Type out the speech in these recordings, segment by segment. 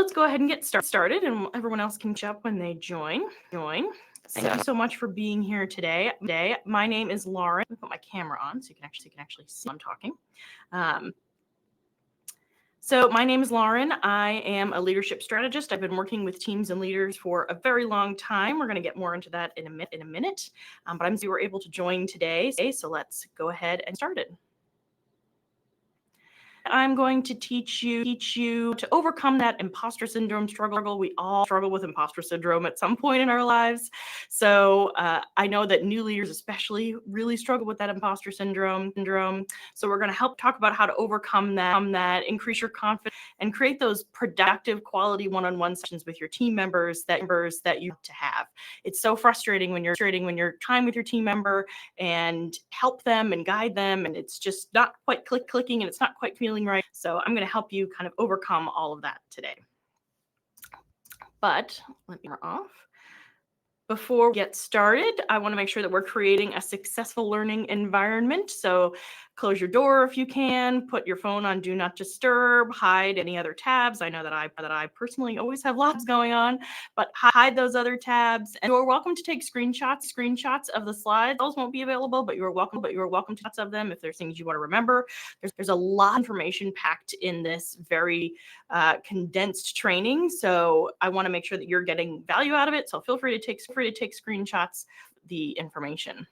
let's go ahead and get started, and everyone else can jump when they join. Thank you so much for being here today. My name is Lauren. Let me put my camera on so you can actually see I'm talking. So my name is Lauren. I am a leadership strategist. I've been working with teams and leaders for a very long time. We're going to get more into that in a minute. But I'm glad you were able to join today. So let's go ahead and start it. I'm going to teach you to overcome that imposter syndrome struggle. We all struggle with imposter syndrome at some point in our lives. So I know that new leaders especially really struggle with that imposter syndrome. So we're going to help talk about how to overcome that, increase your confidence, and create those productive quality one-on-one sessions with your team members that you have to have. It's so frustrating when you're time with your team member and help them and guide them, and it's just not quite clicking and it's not quite feeling right. So I'm going to help you kind of overcome all of that today. But let me turn off. Before we get started, I want to make sure that we're creating a successful learning environment. So close your door if you can, put your phone on do not disturb, hide any other tabs. I know that I personally always have lots going on, but hide those other tabs. And you're welcome to take screenshots of the slides. Those won't be available, but you're welcome to lots of them if there's things you want to remember. There's a lot of information packed in this very condensed training. So I want to make sure that you're getting value out of it. So feel free to take screenshots of the information.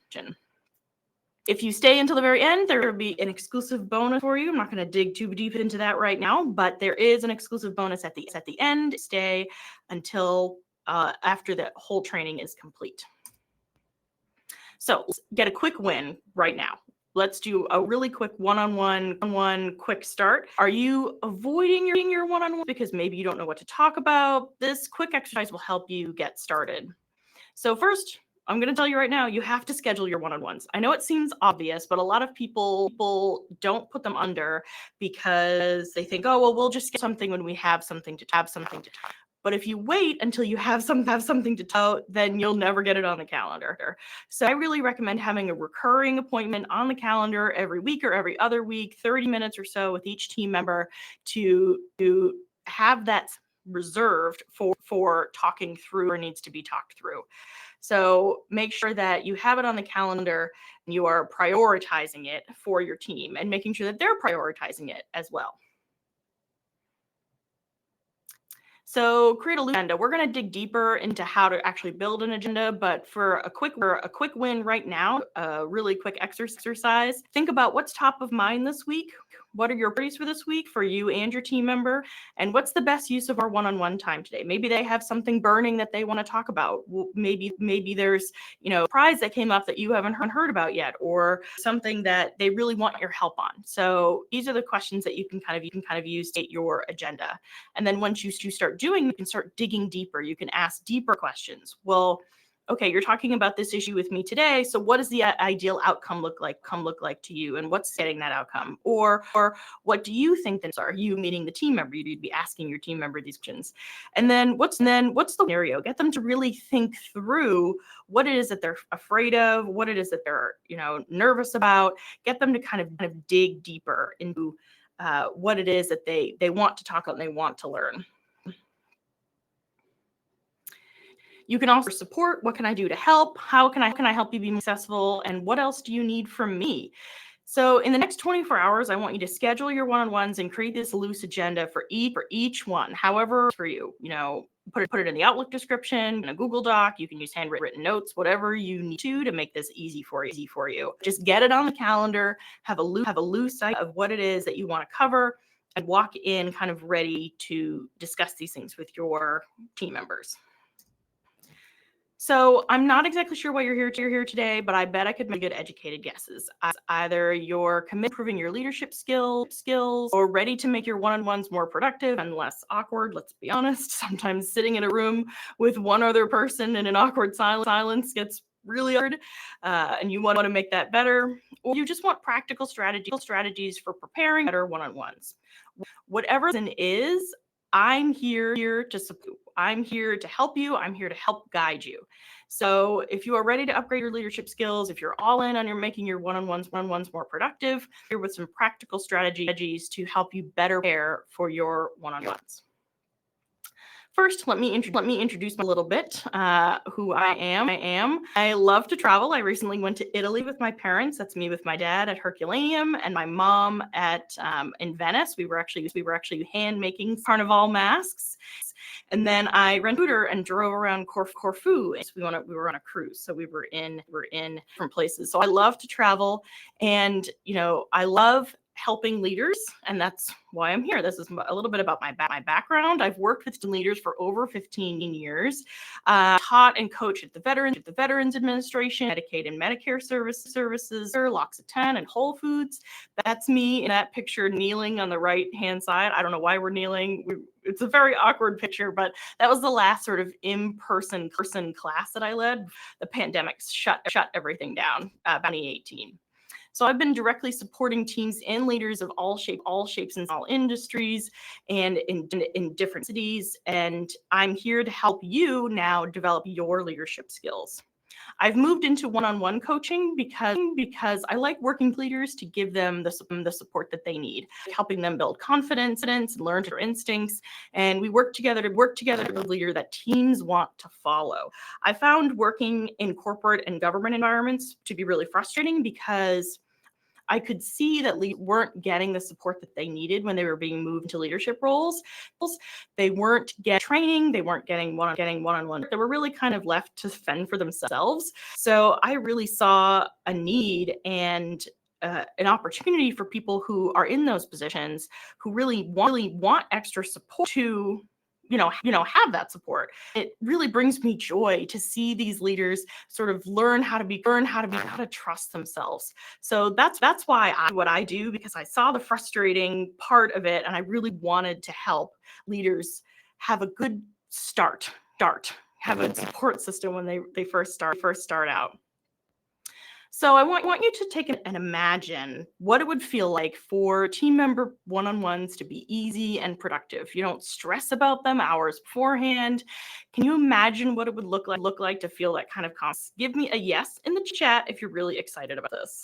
If you stay until the very end, there will be an exclusive bonus for you. I'm not going to dig too deep into that right now, but there is an exclusive bonus at the end. Stay until after the whole training is complete. So let's get a quick win right now. Let's do a really quick one-on-one quick start. Are you avoiding your one-on-one because maybe you don't know what to talk about? This quick exercise will help you get started. So first, I'm going to tell you right now, you have to schedule your one-on-ones. I know it seems obvious, but a lot of people don't put them under because they think, oh, well, we'll just get something when we have something to talk. But if you wait until you have something to tell, then you'll never get it on the calendar. So I really recommend having a recurring appointment on the calendar every week or every other week, 30 minutes or so with each team member to have that reserved for talking through or needs to be talked through. So make sure that you have it on the calendar and you are prioritizing it for your team and making sure that they're prioritizing it as well. So create a loose agenda. We're going to dig deeper into how to actually build an agenda, but for a quick win right now, a really quick exercise, think about what's top of mind this week. What are your priorities for this week for you and your team member? And what's the best use of our one-on-one time today? Maybe they have something burning that they want to talk about. Maybe there's, a prize that came up that you haven't heard about yet, or something that they really want your help on. So these are the questions that you can kind of use to state your agenda. And then once you start doing, you can start digging deeper. You can ask deeper questions. Well, okay, you're talking about this issue with me today. So what does the ideal outcome look like to you? And what's getting that outcome? Or what do you think that are? You meeting the team member, you'd be asking your team member these questions. And then what's the scenario? Get them to really think through what it is that they're afraid of, what it is that they're, nervous about. Get them to kind of dig deeper into what it is that they want to talk about and they want to learn. You can also support. What can I do to help? How can I help you be successful? And what else do you need from me? So in the next 24 hours, I want you to schedule your one-on-ones and create this loose agenda for each one, however for you. Put it in the Outlook description, in a Google Doc. You can use handwritten notes, whatever you need to make this easy for you. Just get it on the calendar, have a loose idea of what it is that you want to cover, and walk in kind of ready to discuss these things with your team members. So I'm not exactly sure why you're here today, but I bet I could make good educated guesses. Either you're committed to improving your leadership skills or ready to make your one-on-ones more productive and less awkward. Let's be honest. Sometimes sitting in a room with one other person in an awkward silence gets really hard, and you want to make that better. Or you just want practical strategies for preparing better one-on-ones. Whatever it is, I'm here to support. I'm here to help you. I'm here to help guide you. So if you are ready to upgrade your leadership skills, if you're all in on making your one-on-ones more productive, here with some practical strategies to help you better prepare for your one-on-ones. First, let me introduce a little bit who I am. I love to travel. I recently went to Italy with my parents. That's me with my dad at Herculaneum and my mom at in Venice. We were actually hand making Carnival masks. And then I rented a scooter and drove around Corfu. We were on a cruise, so we were in different places. So I love to travel, and I love helping leaders, and that's why I'm here. This is a little bit about my background. I've worked with leaders for over 15 years, taught and coached at the Veterans Administration, Medicaid and Medicare services, L'Occitane and Whole Foods. That's me in that picture kneeling on the right-hand side. I don't know why we're kneeling. It's a very awkward picture, but that was the last sort of in-person class that I led. The pandemic shut everything down about 2018. So I've been directly supporting teams and leaders of all shapes and all industries and in different cities. And I'm here to help you now develop your leadership skills. I've moved into one-on-one coaching because I like working with leaders to give them the support that they need, helping them build confidence and learn their instincts. And we work together to build a leader that teams want to follow. I found working in corporate and government environments to be really frustrating because I could see that leaders weren't getting the support that they needed when they were being moved into leadership roles. They weren't getting training. They weren't getting one-on-one. They were really kind of left to fend for themselves. So I really saw a need and an opportunity for people who are in those positions who really want extra support to have that support. It really brings me joy to see these leaders sort of learn how to trust themselves. So that's why what I do, because I saw the frustrating part of it, and I really wanted to help leaders have a good have a support system when they first start out. So I want you to take and imagine what it would feel like for team member one-on-ones to be easy and productive. You don't stress about them hours beforehand. Can you imagine what it would look like to feel that kind of confidence? Give me a yes in the chat if you're really excited about this.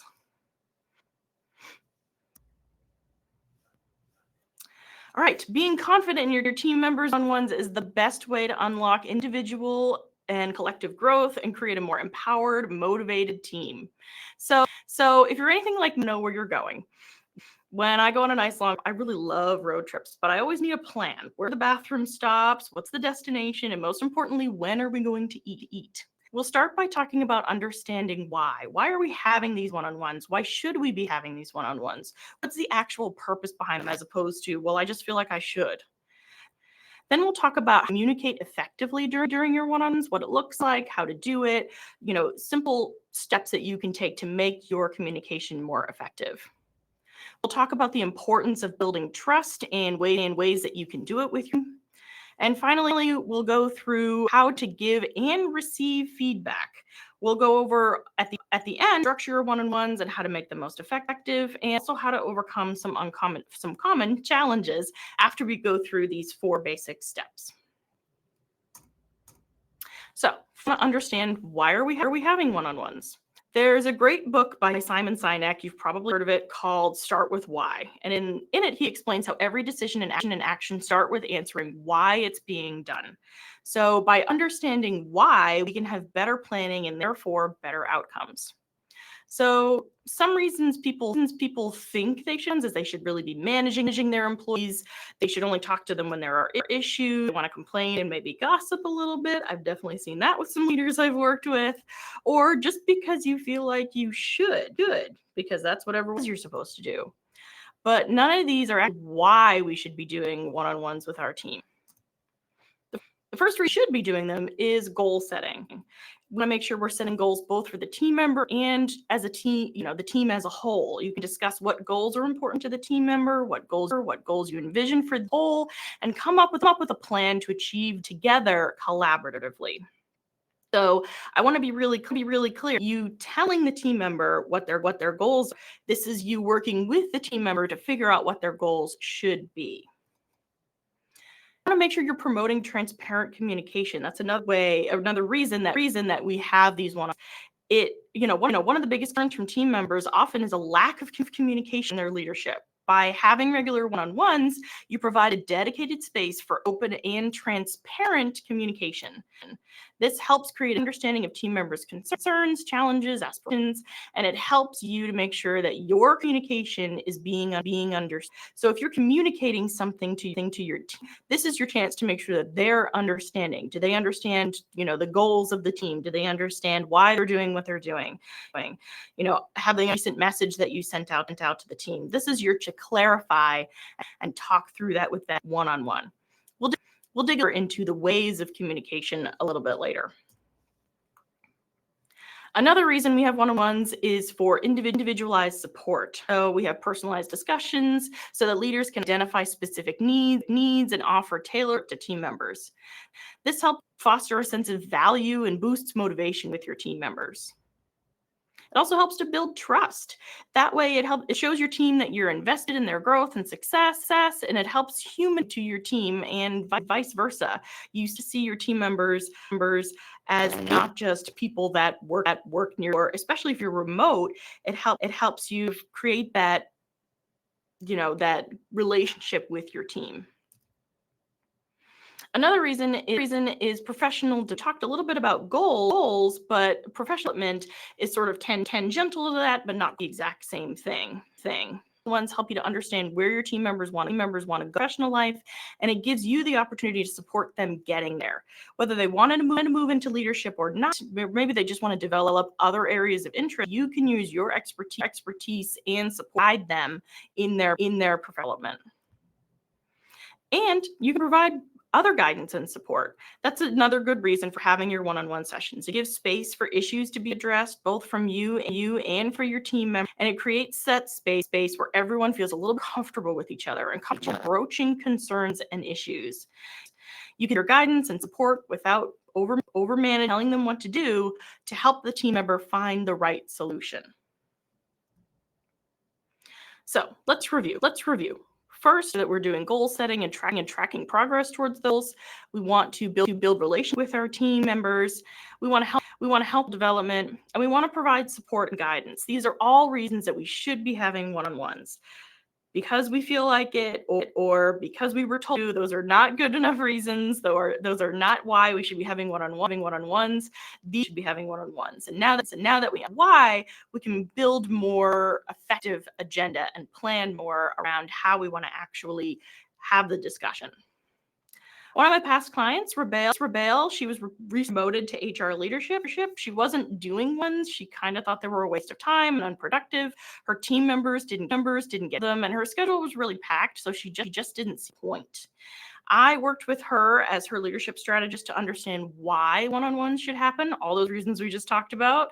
All right, being confident in your team members one-on-ones is the best way to unlock individual and collective growth and create a more empowered, motivated team. So if you're anything like me, know where you're going. When I go on a nice long, I really love road trips, but I always need a plan. Where are the bathroom stops? What's the destination? And most importantly, when are we going to eat? We'll start by talking about understanding why. Why are we having these one-on-ones? Why should we be having these one-on-ones? What's the actual purpose behind them as opposed to, well, I just feel like I should. Then we'll talk about how to communicate effectively during your one-on-ones, what it looks like, how to do it, simple steps that you can take to make your communication more effective. We'll talk about the importance of building trust and ways that you can do it with you. And finally, we'll go through how to give and receive feedback. We'll go over at the end structure your one-on-ones and how to make them most effective, and also how to overcome some common challenges after we go through these 4 basic steps. So, I want to understand, why are we having one-on-ones? There's a great book by Simon Sinek, you've probably heard of it, called Start With Why. And in it, he explains how every decision and action start with answering why it's being done. So by understanding why, we can have better planning and therefore better outcomes. So some reasons people think they should really be managing their employees. They should only talk to them when there are issues. They want to complain and maybe gossip a little bit. I've definitely seen that with some leaders I've worked with. Or just because you feel like you should, because that's what you're supposed to do. But none of these are actually why we should be doing one-on-ones with our team. The first reason we should be doing them is goal setting. We want to make sure we're setting goals both for the team member and as a team, the team as a whole. You can discuss what goals are important to the team member, what goals you envision for the whole, and come up with a plan to achieve together collaboratively. So I want to be really clear. You telling the team member what their goals are. This is you working with the team member to figure out what their goals should be. I want to make sure you're promoting transparent communication. That's another reason that we have these one-on-ones. One of the biggest concerns from team members often is a lack of communication in their leadership. By having regular one-on-ones, you provide a dedicated space for open and transparent communication. This helps create understanding of team members' concerns, challenges, aspirations, and it helps you to make sure that your communication is being understood. So if you're communicating something to your team, this is your chance to make sure that they're understanding. Do they understand, the goals of the team? Do they understand why they're doing what they're doing? Have the recent message that you sent out to the team. This is your to clarify and talk through that with that one-on-one. We'll dig into the ways of communication a little bit later. Another reason we have one-on-ones is for individualized support. So we have personalized discussions so that leaders can identify specific needs and offer tailored to team members. This helps foster a sense of value and boosts motivation with your team members. It also helps to build trust. That way it shows your team that you're invested in their growth and success, and it helps human to your team and vice versa. You used to see your team members as not just people that work near, or especially if you're remote, it helps you create that, that relationship with your team. Another reason is professional. We talked a little bit about goals, but professional development is sort of tangential to that, but not the exact same thing. Ones help you to understand where your team members want to go in professional life, and it gives you the opportunity to support them getting there. Whether they wanted to move into leadership or not, maybe they just want to develop other areas of interest. You can use your expertise and support them in their professional development. And you can provide other guidance and support. That's another good reason for having your one-on-one sessions. It gives space for issues to be addressed, both from you and for your team members, and it creates that space where everyone feels a little comfortable with each other and comfortable broaching concerns and issues. You can give guidance and support without over-managing, telling them what to do to help the team member find the right solution. So let's review. First, that we're doing goal setting and tracking progress towards those. We want to build relations with our team members. We want to help development, and we want to provide support and guidance. These are all reasons that we should be having one-on-ones. Because we feel like it, or because we were told to, those are not good enough reasons. Those are not why we should be having one-on-ones. These should be having one-on-ones. And now that we have why, we can build more effective agenda and plan more around how we want to actually have the discussion. One of my past clients, Rebel, she was promoted to HR leadership. She wasn't doing ones. She kind of thought they were a waste of time and unproductive. Her team members didn't get them, and her schedule was really packed, so she just didn't see the point. I worked with her as her leadership strategist to understand why one-on-ones should happen. All those reasons we just talked about.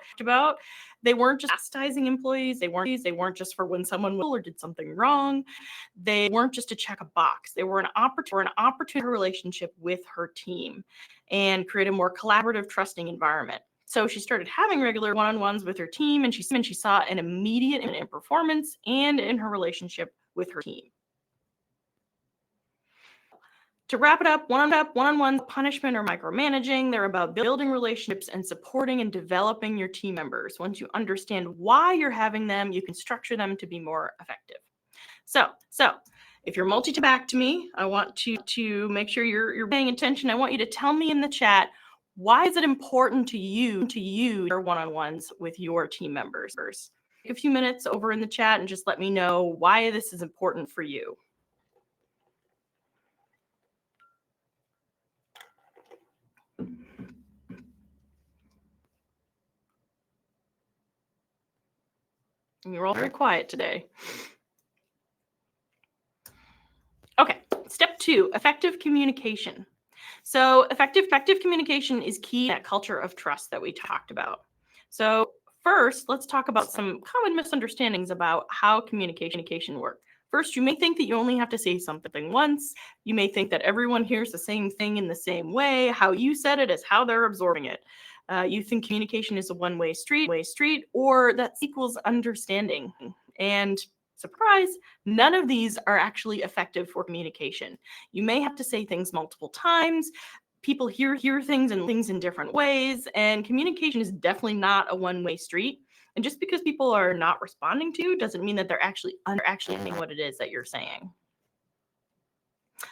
They weren't just chastising employees. They weren't just for when someone or did something wrong. They weren't just to check a box. They were an opportunity relationship with her team and create a more collaborative, trusting environment. So she started having regular one-on-ones with her team, and she saw an immediate in performance and in her relationship with her team. To wrap it up, one-on-one punishment or micromanaging. They're about building relationships and supporting and developing your team members. Once you understand why you're having them, you can structure them to be more effective. So if you're back to me, I want to make sure you're paying attention. I want you to tell me in the chat, why is it important to you your one-on-ones with your team members? Take a few minutes over in the chat and just let me know why this is important for you. You're all very quiet today. Okay, step 2, effective communication. So effective communication is key to that culture of trust that we talked about. So first, let's talk about some common misunderstandings about how communication works. First, you may think that you only have to say something once. You may think that everyone hears the same thing in the same way. How you said it is how they're absorbing it. You think communication is a one-way street, or that equals understanding. And surprise, none of these are actually effective for communication. You may have to say things multiple times. People hear things in different ways, and communication is definitely not a one-way street. And just because people are not responding to you doesn't mean that they're actually understanding what it is that you're saying.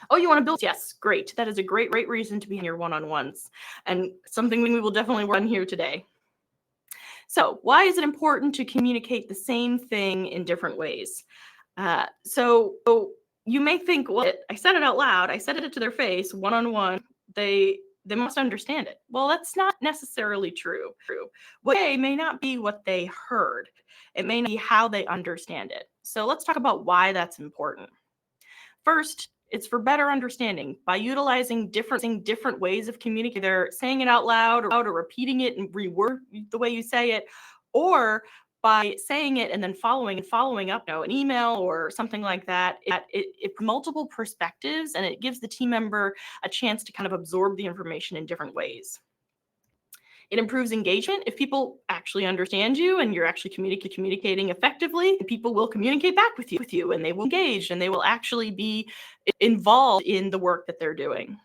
Oh, you want to build? Yes, great. That is a great reason to be in your one-on-ones, and something we will definitely work on here today. So why is it important to communicate the same thing in different ways? So you may think, well, I said it out loud. I said it to their face, one-on-one. They must understand it. Well, that's not necessarily true. What they may not be what they heard. It may not be how they understand it. So let's talk about why that's important. First, it's for better understanding by utilizing different ways of communicating, either saying it out loud or repeating it and reword the way you say it, or by saying it and then following up, an email or something like that. It multiple perspectives, and it gives the team member a chance to kind of absorb the information in different ways. It improves engagement. If people actually understand you and you're actually communicating effectively, people will communicate back with you, and they will engage, and they will actually be involved in the work that they're doing.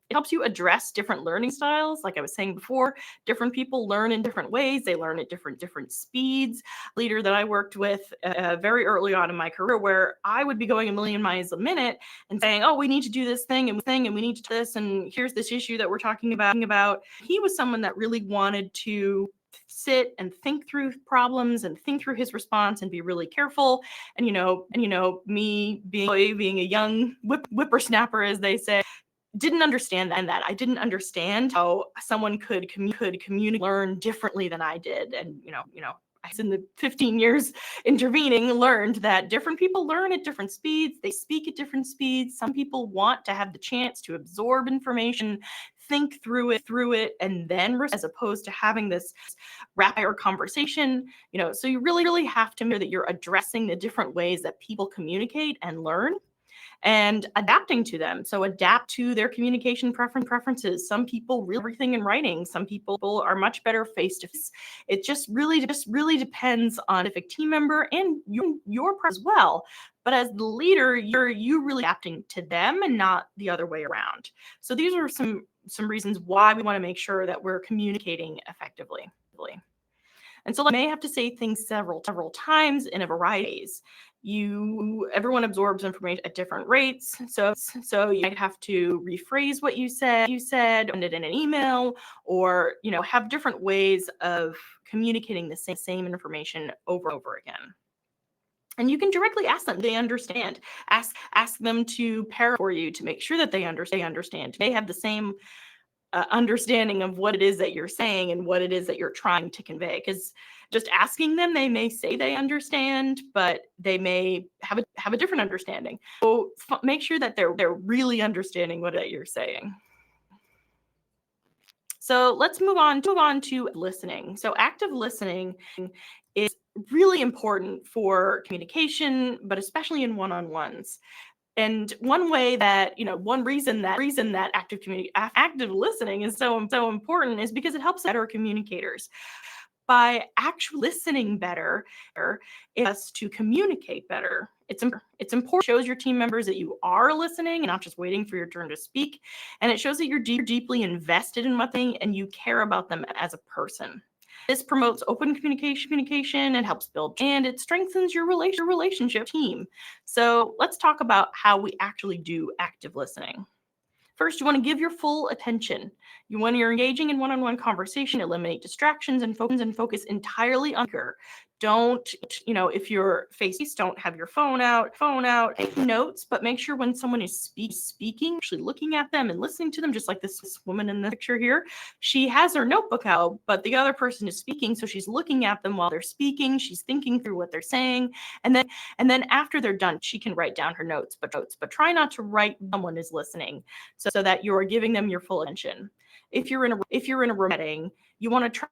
It helps you address different learning styles. Like I was saying before, different people learn in different ways. They learn at different speeds. Leader that I worked with very early on in my career, where I would be going a million miles a minute and saying, "Oh, we need to do this thing, and we need to do this, and here's this issue that we're talking about." He was someone that really wanted to sit and think through problems and think through his response and be really careful. And me being a young whippersnapper, as they say, didn't understand that. I didn't understand how someone could communicate, learn differently than I did. And in the 15 years intervening, learned that different people learn at different speeds. They speak at different speeds. Some people want to have the chance to absorb information, think through it, and then as opposed to having this rapid fire conversation. So you really have to make sure that you're addressing the different ways that people communicate and learn, and adapting to them. So adapt to their communication preferences. Some people read everything in writing. Some people are much better face to face. It just really depends on a specific team member and your as well. But as the leader, you really adapting to them and not the other way around. So these are some reasons why we want to make sure that we're communicating effectively. And so you may have to say things several times in a variety of ways. Everyone absorbs information at different rates. So you might have to rephrase what you said, send it in an email, or have different ways of communicating the same information over and over again. And you can directly ask them, they understand. Ask them to paraphrase for you to make sure that they understand. They have the same understanding of what it is that you're saying and what it is that you're trying to convey. Because just asking them, they may say they understand, but they may have a different understanding. So make sure that they're really understanding what you're saying. So let's move on to listening. So active listening is really important for communication, but especially in one-on-ones. And one way that, one reason that active listening is so important is because it helps better communicators. By actually listening better, it us to communicate better. It's important. It shows your team members that you are listening and not just waiting for your turn to speak. And it shows that you're deeply invested in what they and you care about them as a person. This promotes open communication and helps build, and it strengthens your relationship team. So let's talk about how we actually do active listening. First, you want to give your full attention. When you're engaging in one-on-one conversation, eliminate distractions and focus entirely on your. Don't, if you're face, don't have your phone out, take notes, but make sure when someone is speaking, actually looking at them and listening to them, just like this woman in the picture here. She has her notebook out, but the other person is speaking, so she's looking at them while they're speaking. She's thinking through what they're saying, and then after they're done, she can write down her notes. But try not to write when someone is listening, so that you are giving them your full attention. If you're in a room setting, you want to try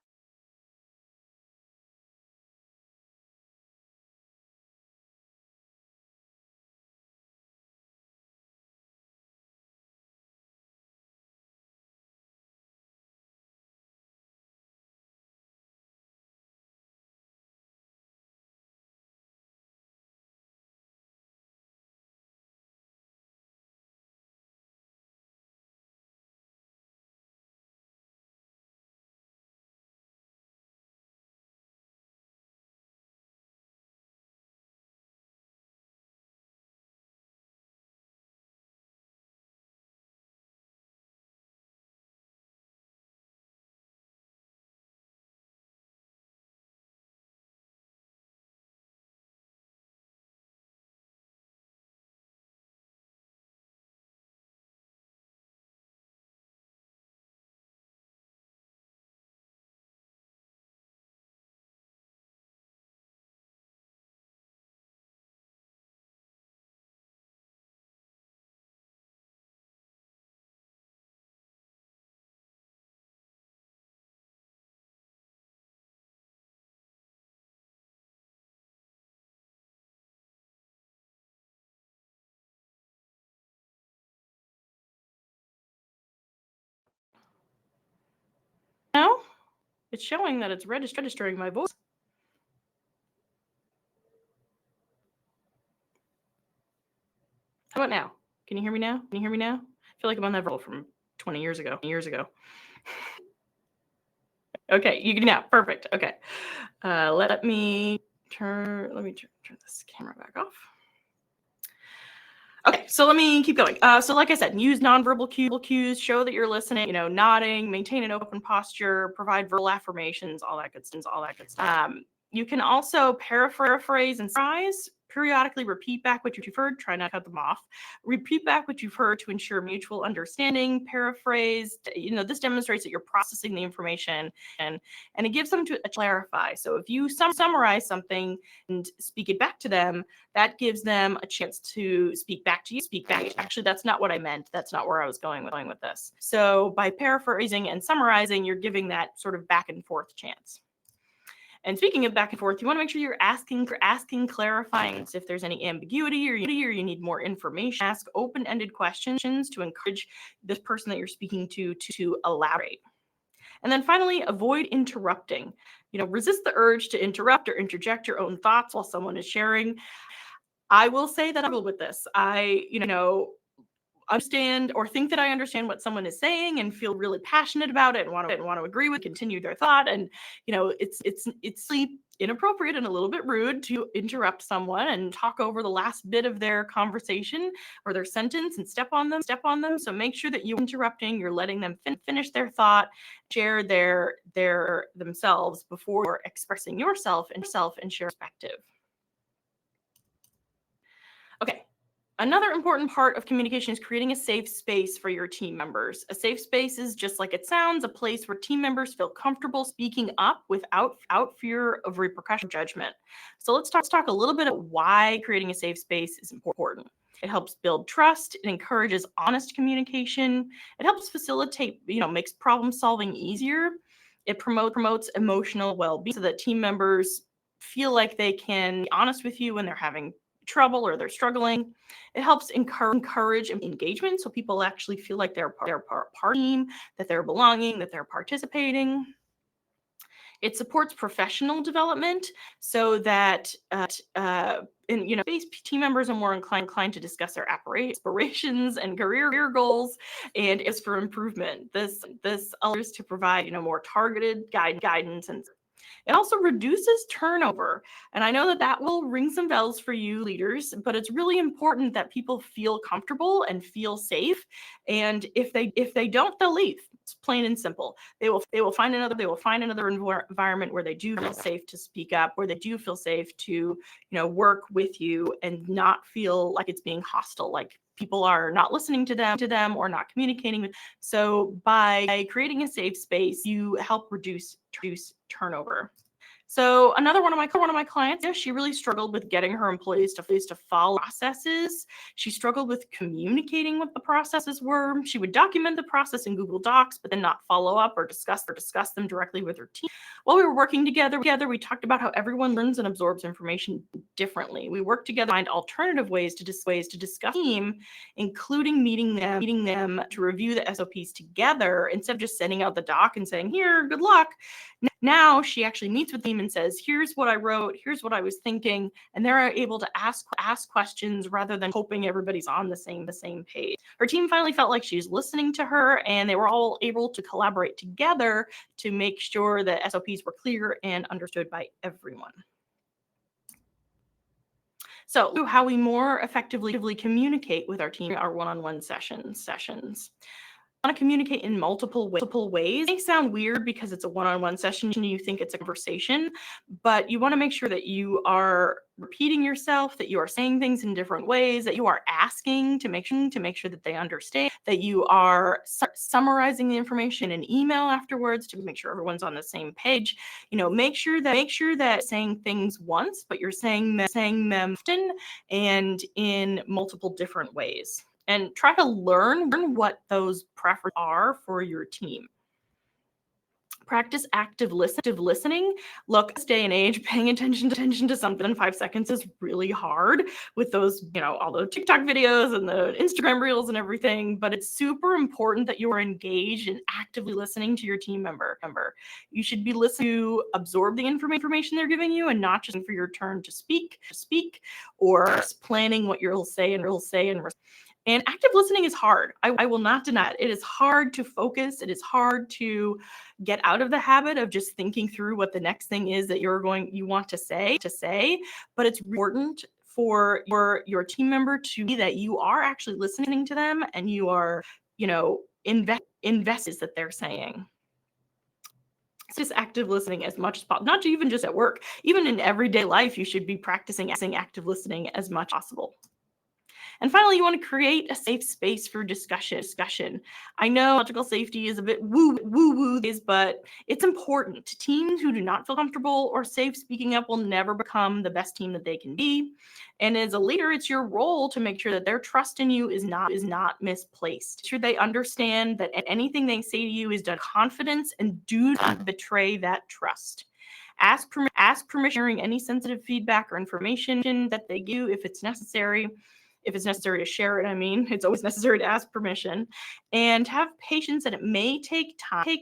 It's showing that it's registering my voice. How about now? Can you hear me now? Can you hear me now? I feel like I'm on that roll from 20 years ago. Okay, you can now. Perfect. Okay. Let me turn this camera back off. Okay, so let me keep going. So like I said, use nonverbal cues, show that you're listening, nodding, maintain an open posture, provide verbal affirmations, all that good stuff. You can also paraphrase and summarize, periodically repeat back what you've heard, try not to cut them off. Repeat back what you've heard to ensure mutual understanding, paraphrase, this demonstrates that you're processing the information and it gives them to clarify. So if you summarize something and speak it back to them, that gives them a chance to speak back to you. Actually, that's not what I meant. That's not where I was going with this. So by paraphrasing and summarizing, you're giving that sort of back and forth chance. And speaking of back and forth, you want to make sure you're asking clarifying if there's any ambiguity or you need more information. Ask open-ended questions to encourage this person that you're speaking to elaborate. And then finally, avoid interrupting. Resist the urge to interrupt or interject your own thoughts while someone is sharing. I will say that I struggle with this. I, understand or think that I understand what someone is saying and feel really passionate about it and want to agree with, continue their thought. And, it's inappropriate and a little bit rude to interrupt someone and talk over the last bit of their conversation or their sentence and step on them. So make sure that you're interrupting, you're letting them finish their thought, share their themselves before expressing yourself and share perspective. Okay. Another important part of communication is creating a safe space for your team members. A safe space is, just like it sounds, a place where team members feel comfortable speaking up without fear of repercussion or judgment. So let's talk a little bit about why creating a safe space is important. It helps build trust. It encourages honest communication. It helps facilitate, makes problem solving easier. It promotes emotional well-being so that team members feel like they can be honest with you when they're having trouble or they're struggling. It helps encourage engagement, so people actually feel like they're part of a team, that they're belonging, that they're participating. It supports professional development so that team members are more inclined to discuss their aspirations and career goals and is for improvement. This allows to provide more targeted guidance, and it also reduces turnover. And I know that will ring some bells for you leaders, but it's really important that people feel comfortable and feel safe. And if they don't, they'll leave. It's plain and simple. They will find another environment where they do feel safe to speak up, where they do feel safe to, work with you and not feel like it's being hostile, like people are not listening to them or not communicating with. So by creating a safe space, you help reduce turnover. So another one of my clients, she really struggled with getting her employees to follow processes. She struggled with communicating what the processes were. She would document the process in Google Docs, but then not follow up or discuss them directly with her team. While we were working together, we talked about how everyone learns and absorbs information differently. We worked together to find alternative ways to discuss team, including meeting them to review the SOPs together instead of just sending out the doc and saying, "Here, good luck." Now she actually meets with them and says, "Here's what I wrote, here's what I was thinking," and they're able to ask questions rather than hoping everybody's on the same page. Her team finally felt like she was listening to her, and they were all able to collaborate together to make sure that SOPs were clear and understood by everyone. So how we more effectively communicate with our team, our one-on-one sessions. Want to communicate in multiple ways. It may sound weird because it's a one-on-one session and you think it's a conversation, but you want to make sure that you are repeating yourself, that you are saying things in different ways, that you are asking to make sure that they understand, that you are summarizing the information in an email afterwards to make sure everyone's on the same page. Make sure that saying things once, but you're saying them often and in multiple different ways. And try to learn what those preferences are for your team. Practice active listening. Look, this day and age, paying attention to something in 5 seconds is really hard with those, all the TikTok videos and the Instagram reels and everything. But it's super important that you are engaged and actively listening to your team member. You should be listening to absorb the information they're giving you and not just for your turn to speak or planning what you'll say and active listening is hard. I will not deny it. It is hard to focus. It is hard to get out of the habit of just thinking through what the next thing is that you want to say. But it's important for your team member to be that you are actually listening to them and you are, invested that they're saying. It's just active listening as much as possible, not even just at work. Even in everyday life, you should be practicing active listening as much as possible. And finally, you want to create a safe space for discussion. I know psychological safety is a bit woo-woo, but it's important. Teams who do not feel comfortable or safe speaking up will never become the best team that they can be. And as a leader, it's your role to make sure that their trust in you is not misplaced. Make sure they understand that anything they say to you is done with confidence and do not betray that trust. Ask permission sharing any sensitive feedback or information that they give you if it's necessary. If it's necessary to share it, it's always necessary to ask permission, and have patience that it may take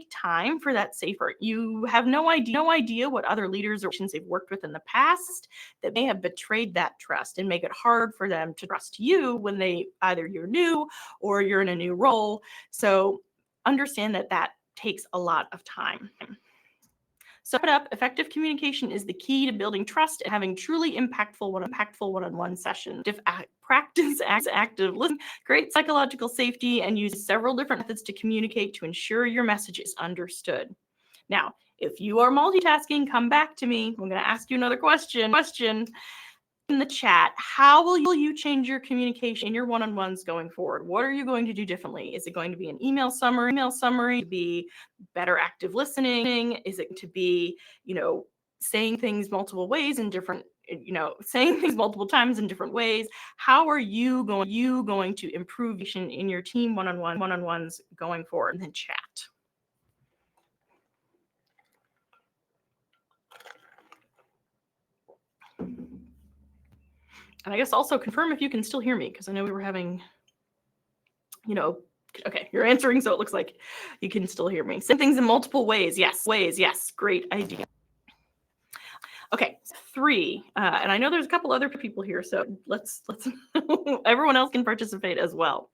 time for that safer. You have no idea what other leaders or organizations they've worked with in the past that may have betrayed that trust and make it hard for them to trust you when either you're new or you're in a new role. So understand that takes a lot of time. So to wrap it up, effective communication is the key to building trust and having truly impactful one-on-one sessions. Practice active listening, create psychological safety, and use several different methods to communicate to ensure your message is understood. Now, if you are multitasking, come back to me. I'm going to ask you another question. In the chat, how will you change your communication in your one-on-ones going forward? What are you going to do differently? Is it going to be an email summary, to be better active listening? Is it to be, saying things multiple ways in different, saying things multiple times in different ways? How are you going to improve in your team one-on-ones going forward? And then chat. And I guess also confirm if you can still hear me, because I know we were having, okay, you're answering, so it looks like you can still hear me. Send things in multiple ways. Yes, great idea. Okay, 3, and I know there's a couple other people here, so let's everyone else can participate as well.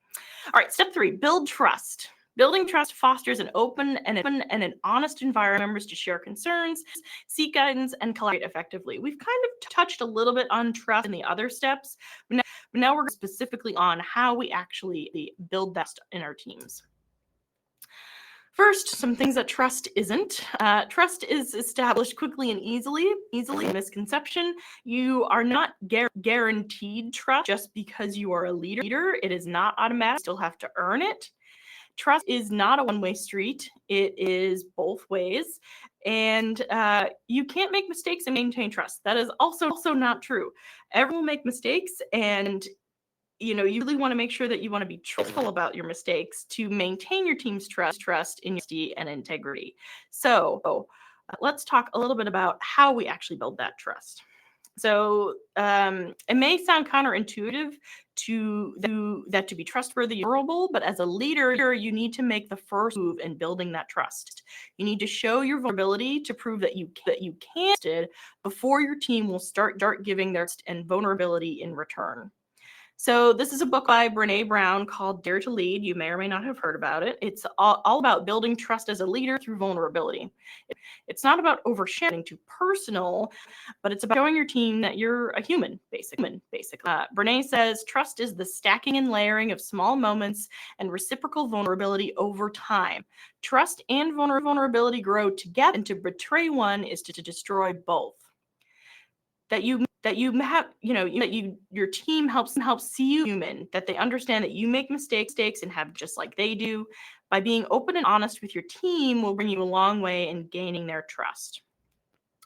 All right, step 3, build trust. Building trust fosters an open and an honest environment for members to share concerns, seek guidance, and collaborate effectively. We've kind of touched a little bit on trust in the other steps, but now we're specifically on how we actually build that in our teams. First, some things that trust isn't. Trust is established quickly and easily. Misconception. You are not guaranteed trust just because you are a leader. It is not automatic. You still have to earn it. Trust is not a one-way street. It is both ways. And you can't make mistakes and maintain trust. That is also not true. Everyone will make mistakes, and you really want to make sure that you want to be truthful about your mistakes to maintain your team's trust in your honesty and integrity. So let's talk a little bit about how we actually build that trust. So it may sound counterintuitive to be trustworthy, durable, but as a leader, you need to make the first move in building that trust. You need to show your vulnerability to prove that you can before your team will start giving their and vulnerability in return. So this is a book by Brené Brown called Dare to Lead. You may or may not have heard about it. It's all about building trust as a leader through vulnerability. It's not about oversharing too personal, but it's about showing your team that you're a human, basically. Brené says trust is the stacking and layering of small moments and reciprocal vulnerability over time. Trust and vulnerability grow together, and to betray one is to destroy both. That you have, your team helps see you human, that they understand that you make mistakes and have just like they do. By being open and honest with your team will bring you a long way in gaining their trust.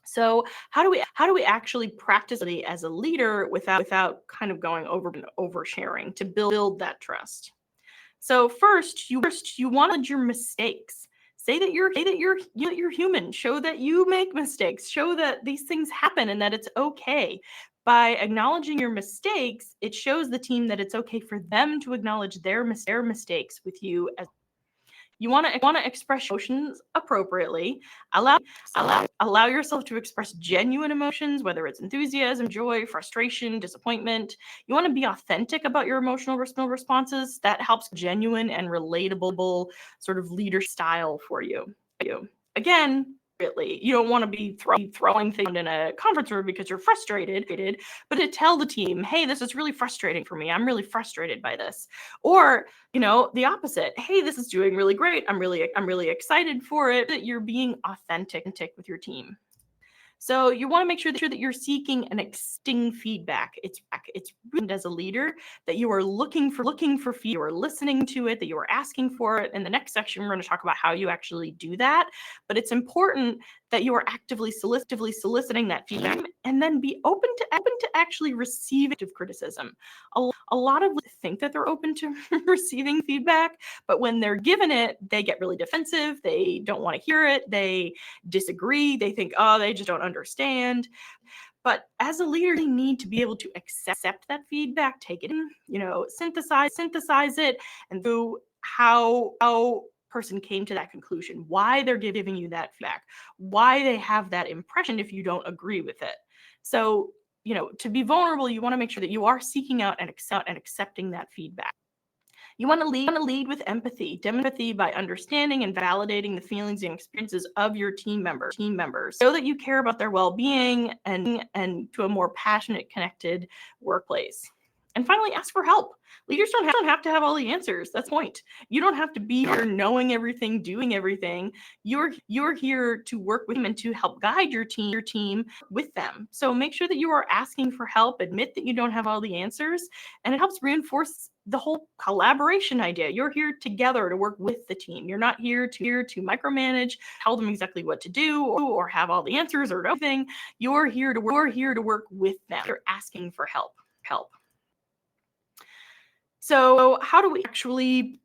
So how do we actually practice it as a leader without kind of going oversharing to build that trust? So first, you want to acknowledge your mistakes. Say that you're human. Show that you make mistakes. Show that these things happen and that it's okay. By acknowledging your mistakes, it shows the team that it's okay for them to acknowledge their mistakes with you. As you want to express emotions appropriately. Allow yourself to express genuine emotions, whether it's enthusiasm, joy, frustration, disappointment. You want to be authentic about your emotional responses. That helps genuine and relatable sort of leader style for you. Again, you don't want to be throwing things in a conference room because you're frustrated, but to tell the team, hey, this is really frustrating for me. I'm really frustrated by this. Or, the opposite. Hey, this is doing really great. I'm really excited for it. That you're being authentic with your team. So you want to make sure that you're seeking and accepting feedback. It's really as a leader that you are looking for feedback, you are listening to it, that you are asking for it. In the next section, we're going to talk about how you actually do that. But it's important that you are actively soliciting that feedback and then be open to actually receive active criticism. A lot of leaders think that they're open to receiving feedback, but when they're given it, they get really defensive. They don't want to hear it. They disagree. They think, oh, they just don't understand. But as a leader, you need to be able to accept that feedback, take it in, synthesize it, and through how person came to that conclusion, why they're giving you that feedback, why they have that impression if you don't agree with it. So, to be vulnerable, you want to make sure that you are seeking out and accepting that feedback. You want to lead with empathy. Empathy by understanding and validating the feelings and experiences of your team members. Show that you care about their well-being and to a more passionate, connected workplace. And finally, ask for help. Leaders don't have to have all the answers. That's the point. You don't have to be here knowing everything, doing everything. You're here to work with them and to help guide your team with them. So make sure that you are asking for help. Admit that you don't have all the answers, and it helps reinforce the whole collaboration idea. You're here together to work with the team. You're not here to micromanage, tell them exactly what to do, or have all the answers or anything. You're here to work with them. You're asking for help. So how do we actually,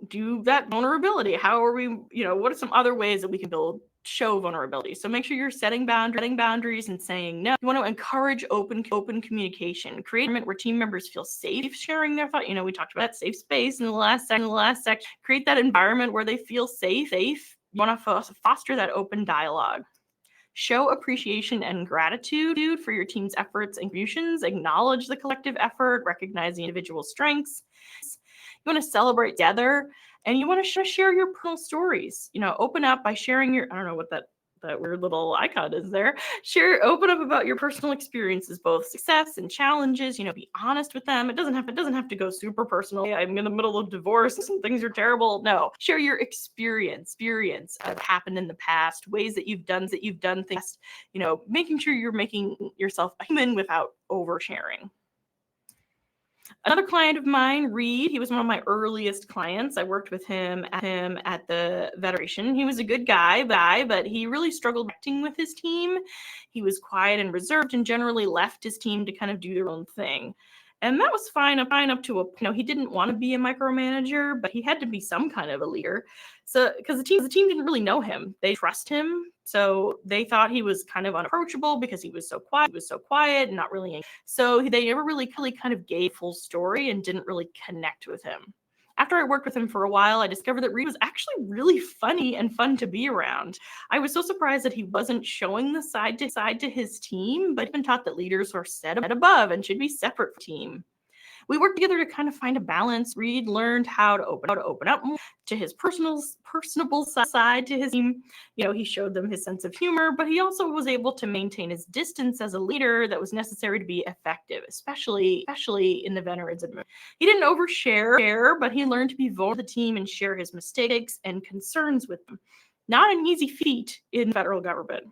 do that vulnerability? How are we, what are some other ways that we can show vulnerability? So make sure you're setting boundaries and saying no. You want to encourage open communication, create an environment where team members feel safe sharing their thoughts. We talked about that safe space in the last section. Create that environment where they feel safe. You want to foster that open dialogue. Show appreciation and gratitude for your team's efforts and contributions. Acknowledge the collective effort, recognize the individual strengths. You want to celebrate together, and you want to share your personal stories. Open up by sharing I don't know what that weird little icon is there. Open up about your personal experiences, both success and challenges. Be honest with them. It doesn't have to go super personal. I'm in the middle of divorce and things are terrible. No, share your experience of happened in the past, ways that you've done things. Making sure you're making yourself a human without oversharing. Another client of mine, Reed, he was one of my earliest clients. I worked with him at the Federation. He was a good guy, but he really struggled acting with his team. He was quiet and reserved and generally left his team to kind of do their own thing. And that was fine up to a point. He didn't want to be a micromanager, but he had to be some kind of a leader. So because the team didn't really know him. They trust him. So they thought he was kind of unapproachable because he was so quiet and not really. So they never really kind of gave full story and didn't really connect with him. After I worked with him for a while, I discovered that Reed was actually really funny and fun to be around. I was so surprised that he wasn't showing the side to his team, but been taught that leaders are set above and should be separate from the team. We worked together to kind of find a balance. Reed learned how to open up more to his personable side to his team. He showed them his sense of humor, but he also was able to maintain his distance as a leader that was necessary to be effective, especially in the veterans administration. He didn't overshare, but he learned to be vulnerable to the team and share his mistakes and concerns with them. Not an easy feat in federal government.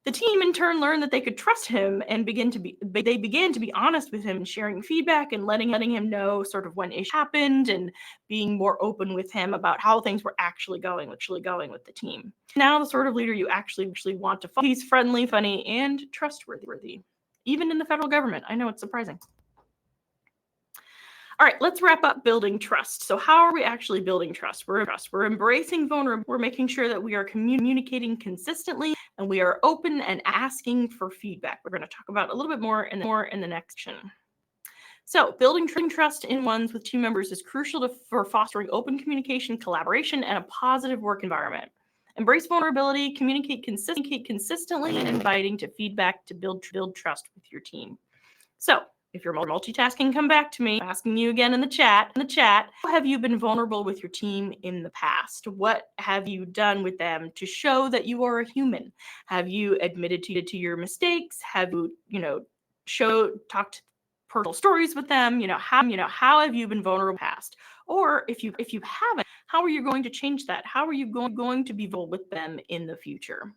The team in turn learned that they could trust him and began to be honest with him and sharing feedback and letting him know sort of when issues happened and being more open with him about how things were actually going with the team. Now the sort of leader you actually want to follow. He's friendly, funny, and trustworthy, even in the federal government. I know it's surprising. All right, let's wrap up building trust. So how are we actually building trust? We're embracing vulnerability. We're making sure that we are communicating consistently and we are open and asking for feedback. We're going to talk about a little bit more in the next section. So building trust in ones with team members is crucial for fostering open communication, collaboration, and a positive work environment. Embrace vulnerability, communicate consistently, and inviting to feedback to build trust with your team. So if you're multitasking, come back to me. I'm asking you again in the chat. How have you been vulnerable with your team in the past? What have you done with them to show that you are a human? Have you admitted to your mistakes? Have you, talked personal stories with them? How have you been vulnerable in the past? Or if you haven't, how are you going to change that? How are you going to be vulnerable with them in the future?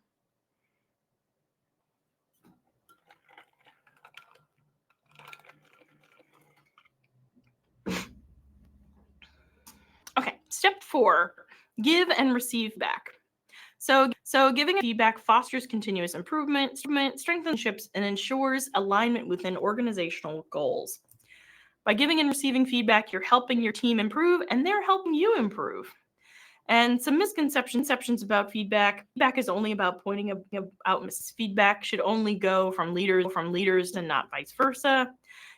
Okay, step 4, give and receive feedback. So giving feedback fosters continuous improvement, strengthens relationships, and ensures alignment within organizational goals. By giving and receiving feedback, you're helping your team improve, and they're helping you improve. And some misconceptions about feedback. Feedback is only about pointing out feedback should only go from leaders and not vice versa.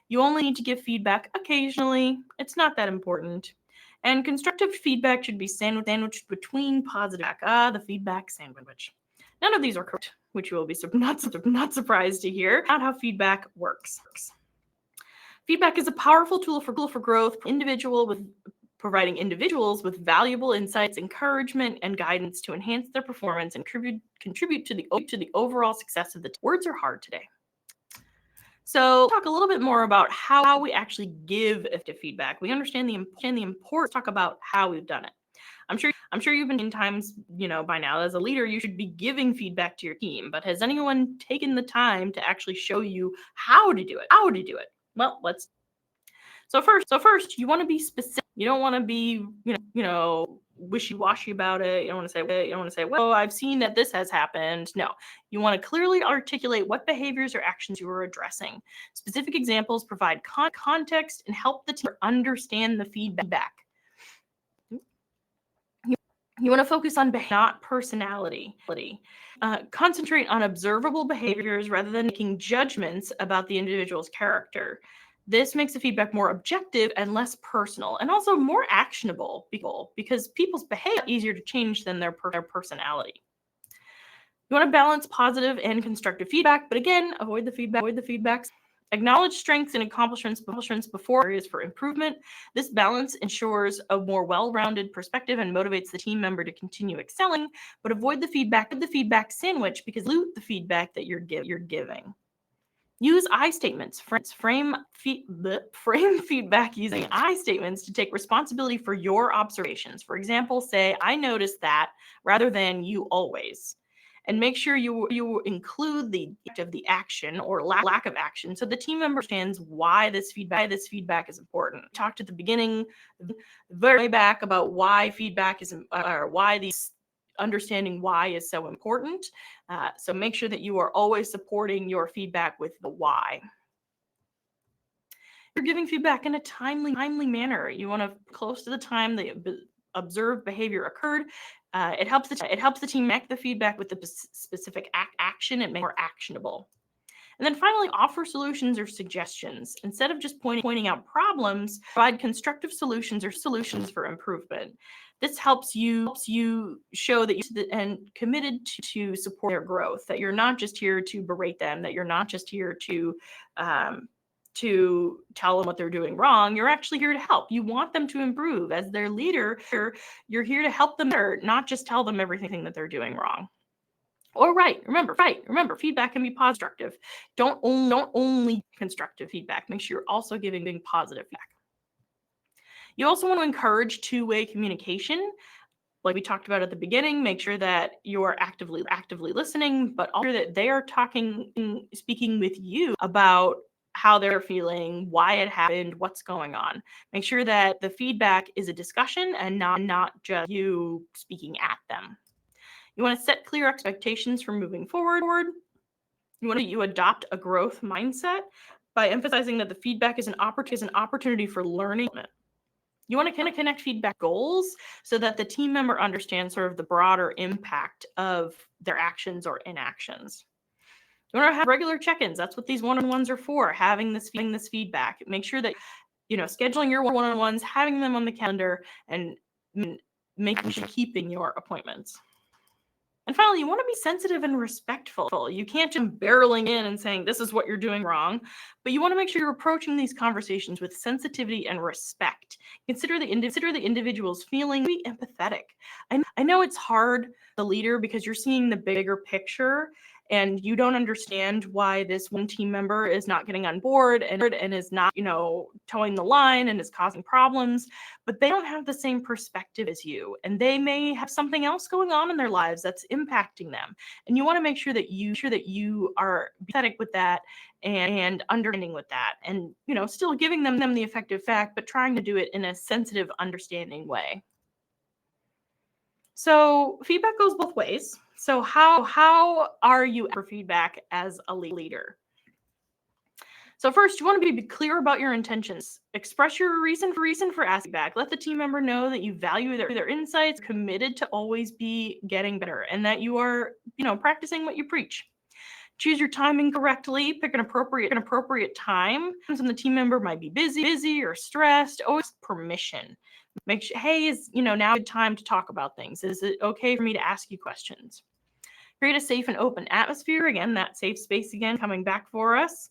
You only need to give feedback occasionally. It's not that important. And constructive feedback should be sandwiched between positive feedback. The feedback sandwich. None of these are correct, which you will be not surprised to hear. Not how feedback works. Feedback is a powerful tool for growth, providing individuals with valuable insights, encouragement, and guidance to enhance their performance and contribute to the overall success of the team. Words are hard today. So talk a little bit more about how we actually give effective feedback. We understand the importance. Talk about how we've done it. I'm sure you've been in times, by now as a leader, you should be giving feedback to your team, but has anyone taken the time to actually show you how to do it? Well, So first, you want to be specific. You don't want to be, wishy-washy about it. You don't want to say, well, I've seen that this has happened. No, you want to clearly articulate what behaviors or actions you are addressing. Specific examples provide context and help the team understand the feedback. You want to focus on not personality. Concentrate on observable behaviors rather than making judgments about the individual's character. This makes the feedback more objective and less personal, and also more actionable because people's behavior is easier to change than their personality. You want to balance positive and constructive feedback, but again, avoid the feedbacks. Acknowledge strengths and accomplishments before areas for improvement. This balance ensures a more well-rounded perspective and motivates the team member to continue excelling, but avoid the feedback sandwich because dilute the feedback that you're giving. Use I statements. Frame feedback using I statements to take responsibility for your observations. For example, say, I noticed that, rather than you always. And make sure you include the action or lack of action so the team member understands why this feedback is important. We talked at the beginning, very way back, about why feedback is, or why these understanding why is so important. So make sure that you are always supporting your feedback with the why. You're giving feedback in a timely manner. You want to close to the time the observed behavior occurred. It helps the team connect the feedback with the specific action and make it more actionable. And then finally, offer solutions or suggestions. Instead of just pointing out problems, provide constructive solutions or solutions for improvement. This helps you show that you're committed to support their growth, that you're not just here to berate them, that you're not just here to tell them what they're doing wrong. You're actually here to help. You want them to improve. As their leader, you're here to help them better, not just tell them everything that they're doing wrong. Or remember, feedback can be constructive. Don't only constructive feedback. Make sure you're also giving positive feedback. You also want to encourage two-way communication. Like we talked about at the beginning, make sure that you are actively listening, but also that they are speaking with you about how they're feeling, why it happened, what's going on. Make sure that the feedback is a discussion and not just you speaking at them. You want to set clear expectations for moving forward. You adopt a growth mindset. by emphasizing that the feedback is an opportunity for learning. You want to kind of connect feedback goals so that the team member understands sort of the broader impact of their actions or inactions. You want to have regular check-ins. That's what these one-on-ones are for, having this feedback. Make sure that, scheduling your one-on-ones, having them on the calendar, and making sure keeping your appointments. And finally, you want to be sensitive and respectful. You can't just barreling in and saying, this is what you're doing wrong, but you want to make sure you're approaching these conversations with sensitivity and respect. Consider the individual's feeling, be empathetic. I know it's hard, the leader, because you're seeing the bigger picture and you don't understand why this one team member is not getting on board and is not, towing the line and is causing problems, but they don't have the same perspective as you, and they may have something else going on in their lives that's impacting them. And you want to make sure that you are empathetic with that and understanding with that, and still giving them the effective feedback, but trying to do it in a sensitive, understanding way. So feedback goes both ways. So how are you for feedback as a leader? So first, you want to be clear about your intentions. Express your reason for asking back. Let the team member know that you value their insights, committed to always be getting better, and that you are, practicing what you preach. Choose your timing correctly. Pick an appropriate time. When the team member might be busy or stressed, always ask permission. Make sure, hey, is now a good time to talk about things? Is it okay for me to ask you questions? Create a safe and open atmosphere. Again, that safe space again coming back for us.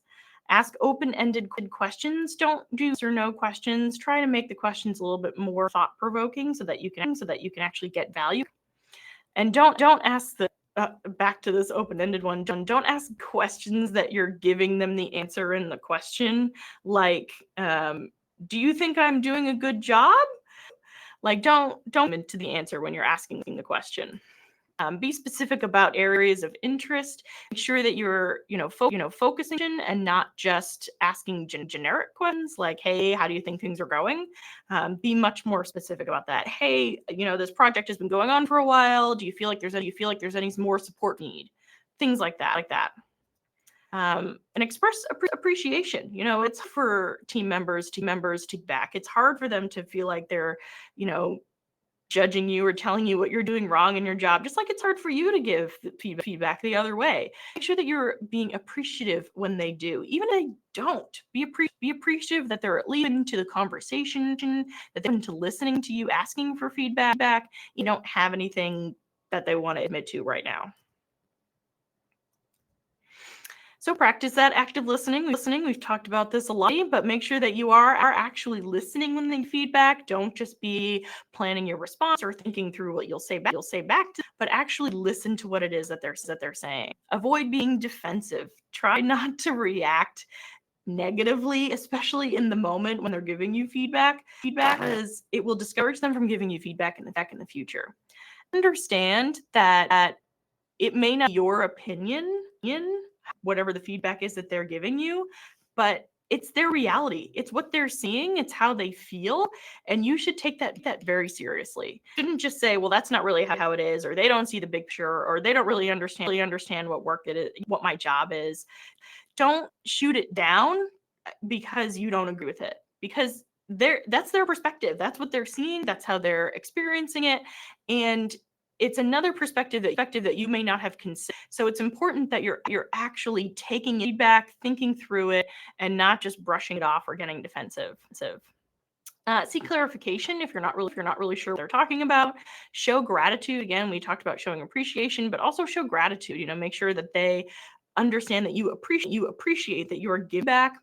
Ask open-ended questions. Don't do yes or no questions. Try to make the questions a little bit more thought-provoking so that you can actually get value. And don't ask the back to this open-ended one. Don't ask questions that you're giving them the answer in the question, like, do you think I'm doing a good job? Like, don't into the answer when you're asking the question. Be specific about areas of interest. Make sure that you're, focusing and not just asking generic questions like, hey, how do you think things are going? Be much more specific about that. Hey, this project has been going on for a while. Do you feel like there's any more support need? Things like that. And express appreciation. It's for team members to back. It's hard for them to feel like they're, judging you or telling you what you're doing wrong in your job, just like it's hard for you to give feedback the other way. Make sure that you're being appreciative when they do. Even if they don't, be appreciative that they're leading to the conversation, that they're into listening to you, asking for feedback. You don't have anything that they want to admit to right now. So practice that active listening. We've talked about this a lot, but make sure that you are actually listening when they feedback. Don't just be planning your response or thinking through what you'll say back, but actually listen to what it is that they're saying. Avoid being defensive. Try not to react negatively, especially in the moment when they're giving you feedback, because it will discourage them from giving you feedback in the future. Understand that it may not be your opinion in whatever the feedback is that they're giving you, but it's their reality. It's what they're seeing. It's how they feel. And you should take that very seriously. You shouldn't just say, well, that's not really how it is, or they don't see the big picture, or they don't really understand what work it is, what my job is. Don't shoot it down because you don't agree with it, because that's their perspective. That's what they're seeing. That's how they're experiencing it. And it's another perspective that you may not have considered. So it's important that you're actually taking feedback, thinking through it, and not just brushing it off or getting defensive. Seek clarification if you're not really sure what they're talking about. Show gratitude. Again, we talked about showing appreciation, but also show gratitude. Make sure that they understand that you appreciate that you are giving back.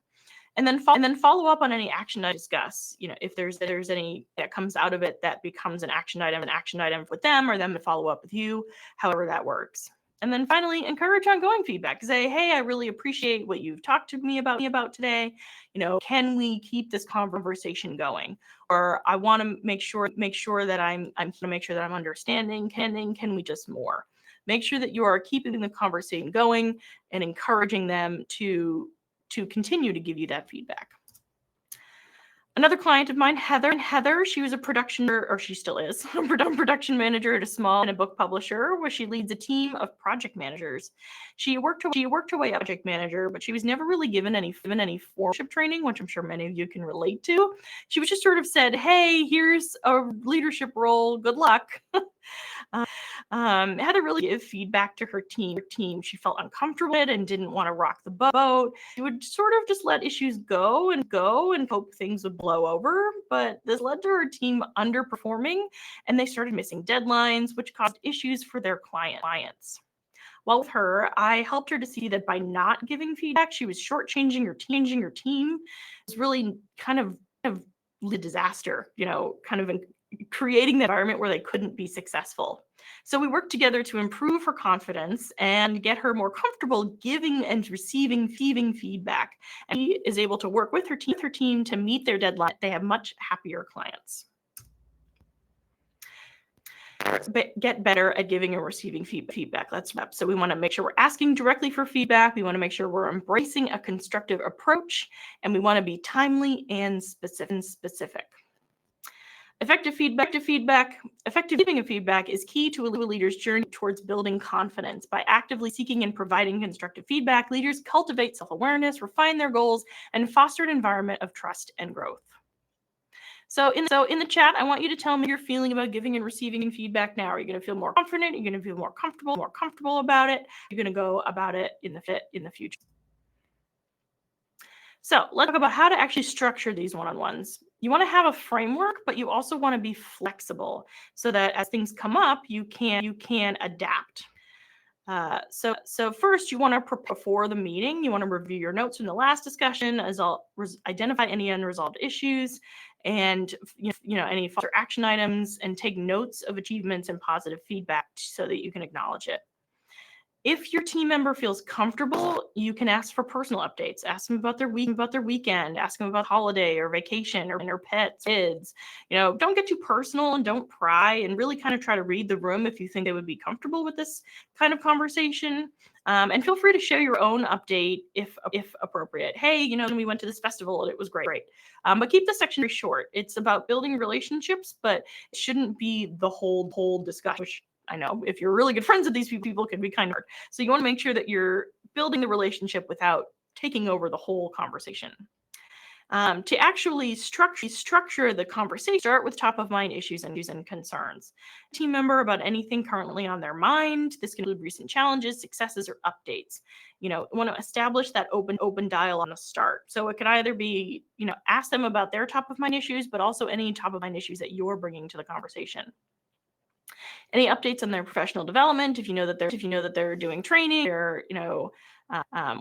And then follow up on any action I discuss. If there's any that comes out of it that becomes an action item with them, or them to follow up with you, however that works. And then finally, encourage ongoing feedback. Say, hey, I really appreciate what you've talked to me about today. Can we keep this conversation going? Or I want to make sure that I'm understanding. Can we just more? Make sure that you are keeping the conversation going and encouraging them to continue to give you that feedback. Another client of mine, Heather, she was a production, or she still is, a production manager at a small book publisher where she leads a team of project managers. She worked her way up project manager, but she was never really given any formative training, which I'm sure many of you can relate to. She was just sort of said, "Hey, here's a leadership role. Good luck." Heather really gave feedback to her team. She felt uncomfortable with it and didn't want to rock the boat. She would sort of just let issues go and hope things would blow over. But this led to her team underperforming, and they started missing deadlines, which caused issues for their clients. Well, with her, I helped her to see that by not giving feedback, she was shortchanging her team. It was really kind of the disaster, kind of creating the environment where they couldn't be successful. So we worked together to improve her confidence and get her more comfortable giving and receiving feedback. And she is able to work with her team to meet their deadline. They have much happier clients. Get better at giving and receiving feedback. So we want to make sure we're asking directly for feedback. We want to make sure we're embracing a constructive approach, and we want to be timely and specific. Effective giving of feedback is key to a leader's journey towards building confidence. By actively seeking and providing constructive feedback, leaders cultivate self-awareness, refine their goals, and foster an environment of trust and growth. So in the chat, I want you to tell me how you're feeling about giving and receiving feedback now. Are you going to feel more confident? Are you going to feel more comfortable about it? You're going to go about it in the future. So let's talk about how to actually structure these one-on-ones. You want to have a framework, but you also want to be flexible so that as things come up, you can adapt. So first, you want to prepare for the meeting. You want to review your notes from the last discussion, identify any unresolved issues, and any further action items, and take notes of achievements and positive feedback so that you can acknowledge it. If your team member feels comfortable, you can ask for personal updates. Ask them about their weekend. Ask them about holiday or vacation or pets, kids. Don't get too personal and don't pry, and really kind of try to read the room if you think they would be comfortable with this kind of conversation. And feel free to share your own update if appropriate. Hey, we went to this festival and it was great. But keep the section very short. It's about building relationships, but it shouldn't be the whole discussion, which I know if you're really good friends with these people can be kind of hard. So you want to make sure that you're building the relationship without taking over the whole conversation. To actually structure the conversation, start with top of mind issues and concerns. Team member about anything currently on their mind. This can include recent challenges, successes, or updates. Want to establish that open dialogue on the start. So it could either be, ask them about their top of mind issues, but also any top of mind issues that you're bringing to the conversation. Any updates on their professional development? If you know that they're doing training, they're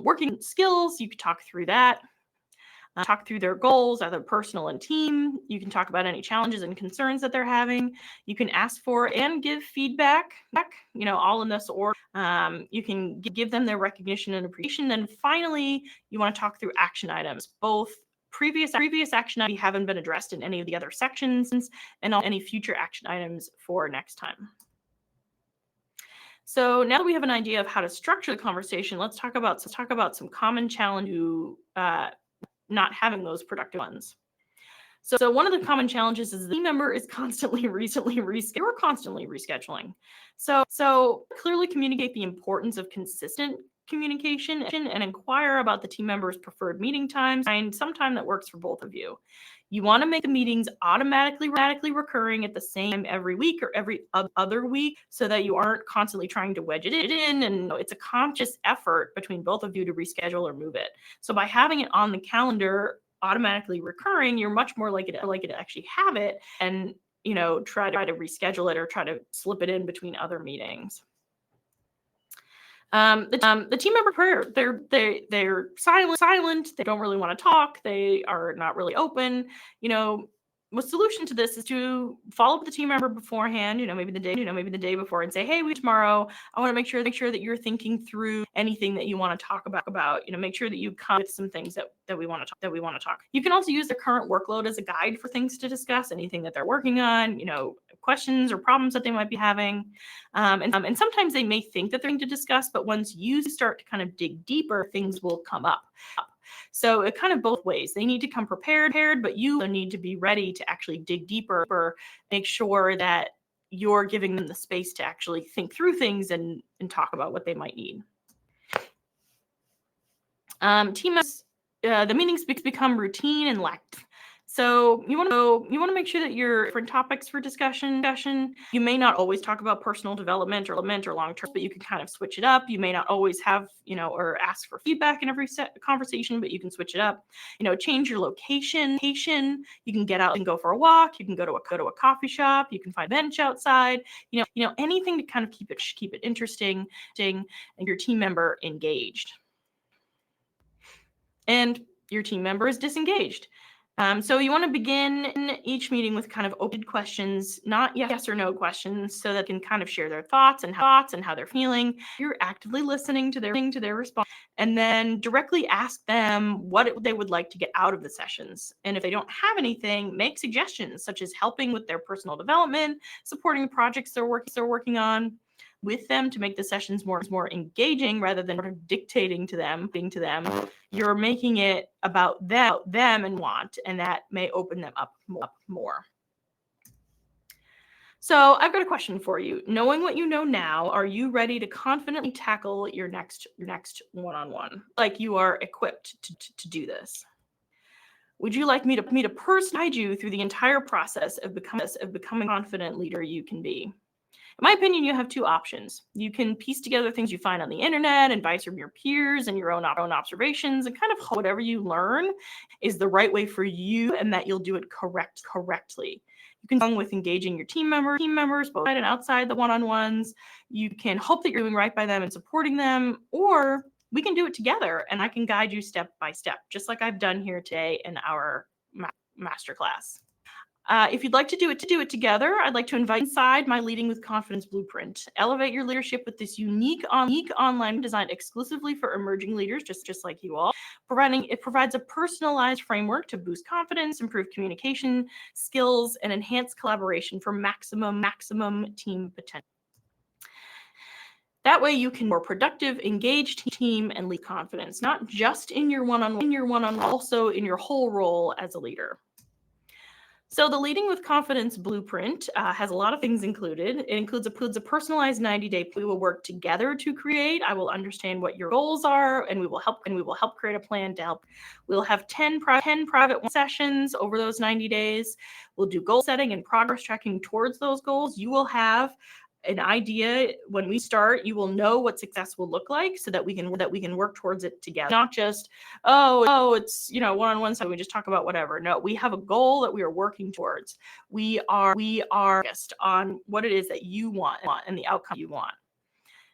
working skills, you could talk through that. Talk through their goals, either personal and team. You can talk about any challenges and concerns that they're having. You can ask for and give feedback, all in this order. You can give them their recognition and appreciation. Then finally, you want to talk through action items, both previous action items haven't been addressed in any of the other sections, and any future action items for next time. So now that we have an idea of how to structure the conversation, let's talk about some common challenge to not having those productive ones. So one of the common challenges is the team member is constantly rescheduling. So clearly communicate the importance of consistent communication and inquire about the team member's preferred meeting times, find some time that works for both of you. You want to make the meetings automatically recurring at the same time every week or every other week so that you aren't constantly trying to wedge it in, and it's a conscious effort between both of you to reschedule or move it. So by having it on the calendar automatically recurring, you're much more likely to actually have it and try to reschedule it or try to slip it in between other meetings. The team member prayer, they're silent, they don't really want to talk, they are not really open. The solution to this is to follow up with the team member beforehand, maybe the day before, and say, hey, tomorrow, I want to make sure that you're thinking through anything that you want to talk about. Make sure that you come with some things that we want to talk. You can also use their current workload as a guide for things to discuss, anything that they're working on, questions or problems that they might be having. And sometimes they may think that they're going to discuss, but once you start to kind of dig deeper, things will come up. So it kind of both ways. They need to come prepared, but you need to be ready to actually dig deeper, make sure that you're giving them the space to actually think through things and talk about what they might need. Team members, the meetings become routine and lack. So you want to make sure that your different topics for discussion. You may not always talk about personal development or long term, but you can kind of switch it up. You may not always have, or ask for feedback in every conversation, but you can switch it up. Change your location. You can get out and go for a walk. You can go to a coffee shop. You can find a bench outside. Anything to kind of keep it interesting and your team member engaged. And your team member is disengaged. So you want to begin each meeting with kind of open questions, not yes or no questions, so that they can kind of share their thoughts and how they're feeling. You're actively listening to their response, and then directly ask them what they would like to get out of the sessions. And if they don't have anything, make suggestions such as helping with their personal development, supporting the projects they're working on with them to make the sessions more engaging rather than sort of dictating to them. You're making it about them and want, and that may open them up more. So I've got a question for you. Knowing what you know now, are you ready to confidently tackle your next one-on-one? Like you are equipped to do this? Would you like me to personally guide you through the entire process of becoming a confident leader you can be? In my opinion, you have two options. You can piece together things you find on the internet, advice from your peers, and your own observations, and kind of hope whatever you learn is the right way for you and that you'll do it correctly. You can start with engaging your team members, both inside and outside the one-on-ones. You can hope that you're doing right by them and supporting them, or we can do it together, and I can guide you step by step, just like I've done here today in our masterclass. If you'd like to do it together, I'd like to invite inside my Leading with Confidence Blueprint. Elevate your leadership with this unique online designed exclusively for emerging leaders, just like you all. It provides a personalized framework to boost confidence, improve communication skills, and enhance collaboration for maximum team potential. That way you can more productive, engaged team and lead confidence, not just in your one-on-one, also in your whole role as a leader. So the Leading with Confidence Blueprint has a lot of things included. It includes a personalized 90-day we will work together to create. I will understand what your goals are, and we will help create a plan to help. We'll have 10 private sessions over those 90 days. We'll do goal setting and progress tracking towards those goals. You will have an idea when we start. You will know what success will look like, so that we can work towards it together. Not just it's one-on-one, so we just talk about whatever. No, we have a goal that we are working towards. We are focused on what it is that you want and the outcome you want.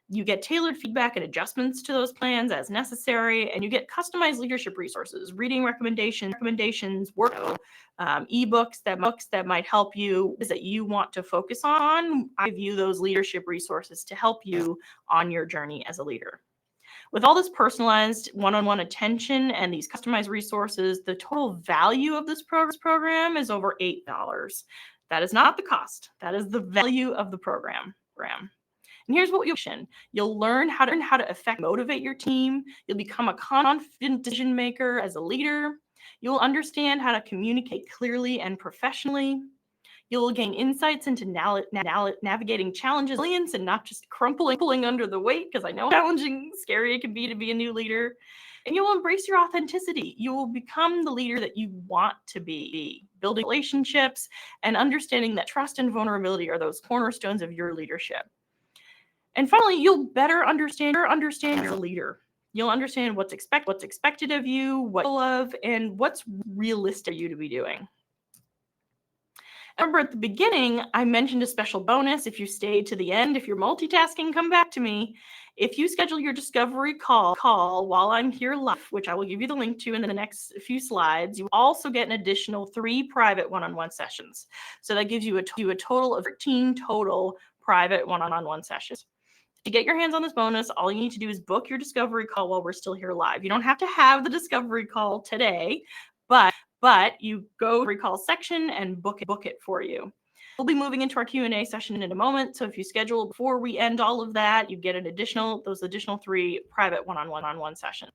You get tailored feedback and adjustments to those plans as necessary, and you get customized leadership resources, reading recommendations, work, ebooks that might help you, that you want to focus on. I view those leadership resources to help you on your journey as a leader. With all this personalized one-on-one attention and these customized resources, the total value of this program is over $8. That is not the cost. That is the value of the program. And here's what you'll learn how to motivate your team. You'll become a confident decision maker as a leader. You'll understand how to communicate clearly and professionally. You'll gain insights into navigating challenges and not just crumpling under the weight, because I know how challenging, scary it can be to be a new leader. And you'll embrace your authenticity. You will become the leader that you want to be, building relationships and understanding that trust and vulnerability are those cornerstones of your leadership. And finally, you'll better understand your leader. You'll understand what's expected of you, what you're capable of, and what's realistic for you to be doing. Remember, at the beginning, I mentioned a special bonus. If you stayed to the end, if you're multitasking, come back to me. If you schedule your discovery call while I'm here live, which I will give you the link to in the next few slides, you also get an additional 3 private one-on-one sessions. So that gives you a total of 13 total private one-on-one sessions. To get your hands on this bonus, all you need to do is book your discovery call while we're still here live. You don't have to have the discovery call today, but you go to the recall section and book it for you. We'll be moving into our Q&A session in a moment, so if you schedule before we end all of that, you get those additional 3 private one-on-one sessions.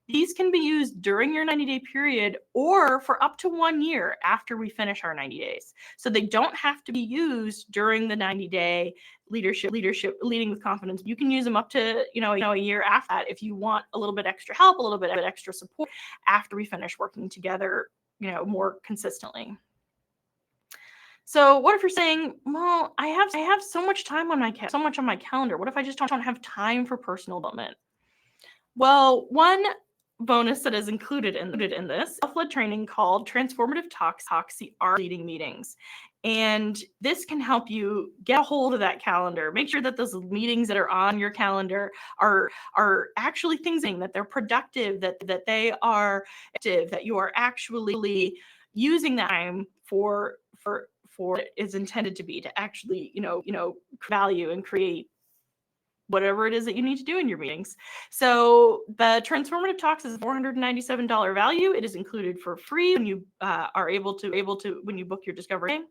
These can be used during your 90-day period or for up to 1 year after we finish our 90 days. So they don't have to be used during the 90-day leadership leading with confidence. You can use them up to a year after that if you want a little bit extra help, a little bit extra support after we finish working together more consistently. So what if you're saying, well, I have so much time on my calendar. What if I just don't have time for personal development? Well, one bonus that is included in this self-led training called Transformative Talks, the art leading meetings. And this can help you get a hold of that calendar. Make sure that those meetings that are on your calendar are actually things that they're productive, that they are active, that you are actually using that time for what it is intended to be, to actually value and create whatever it is that you need to do in your meetings. So the Transformative Talks is a $497 value. It is included for free when you are able to when you book your discovery.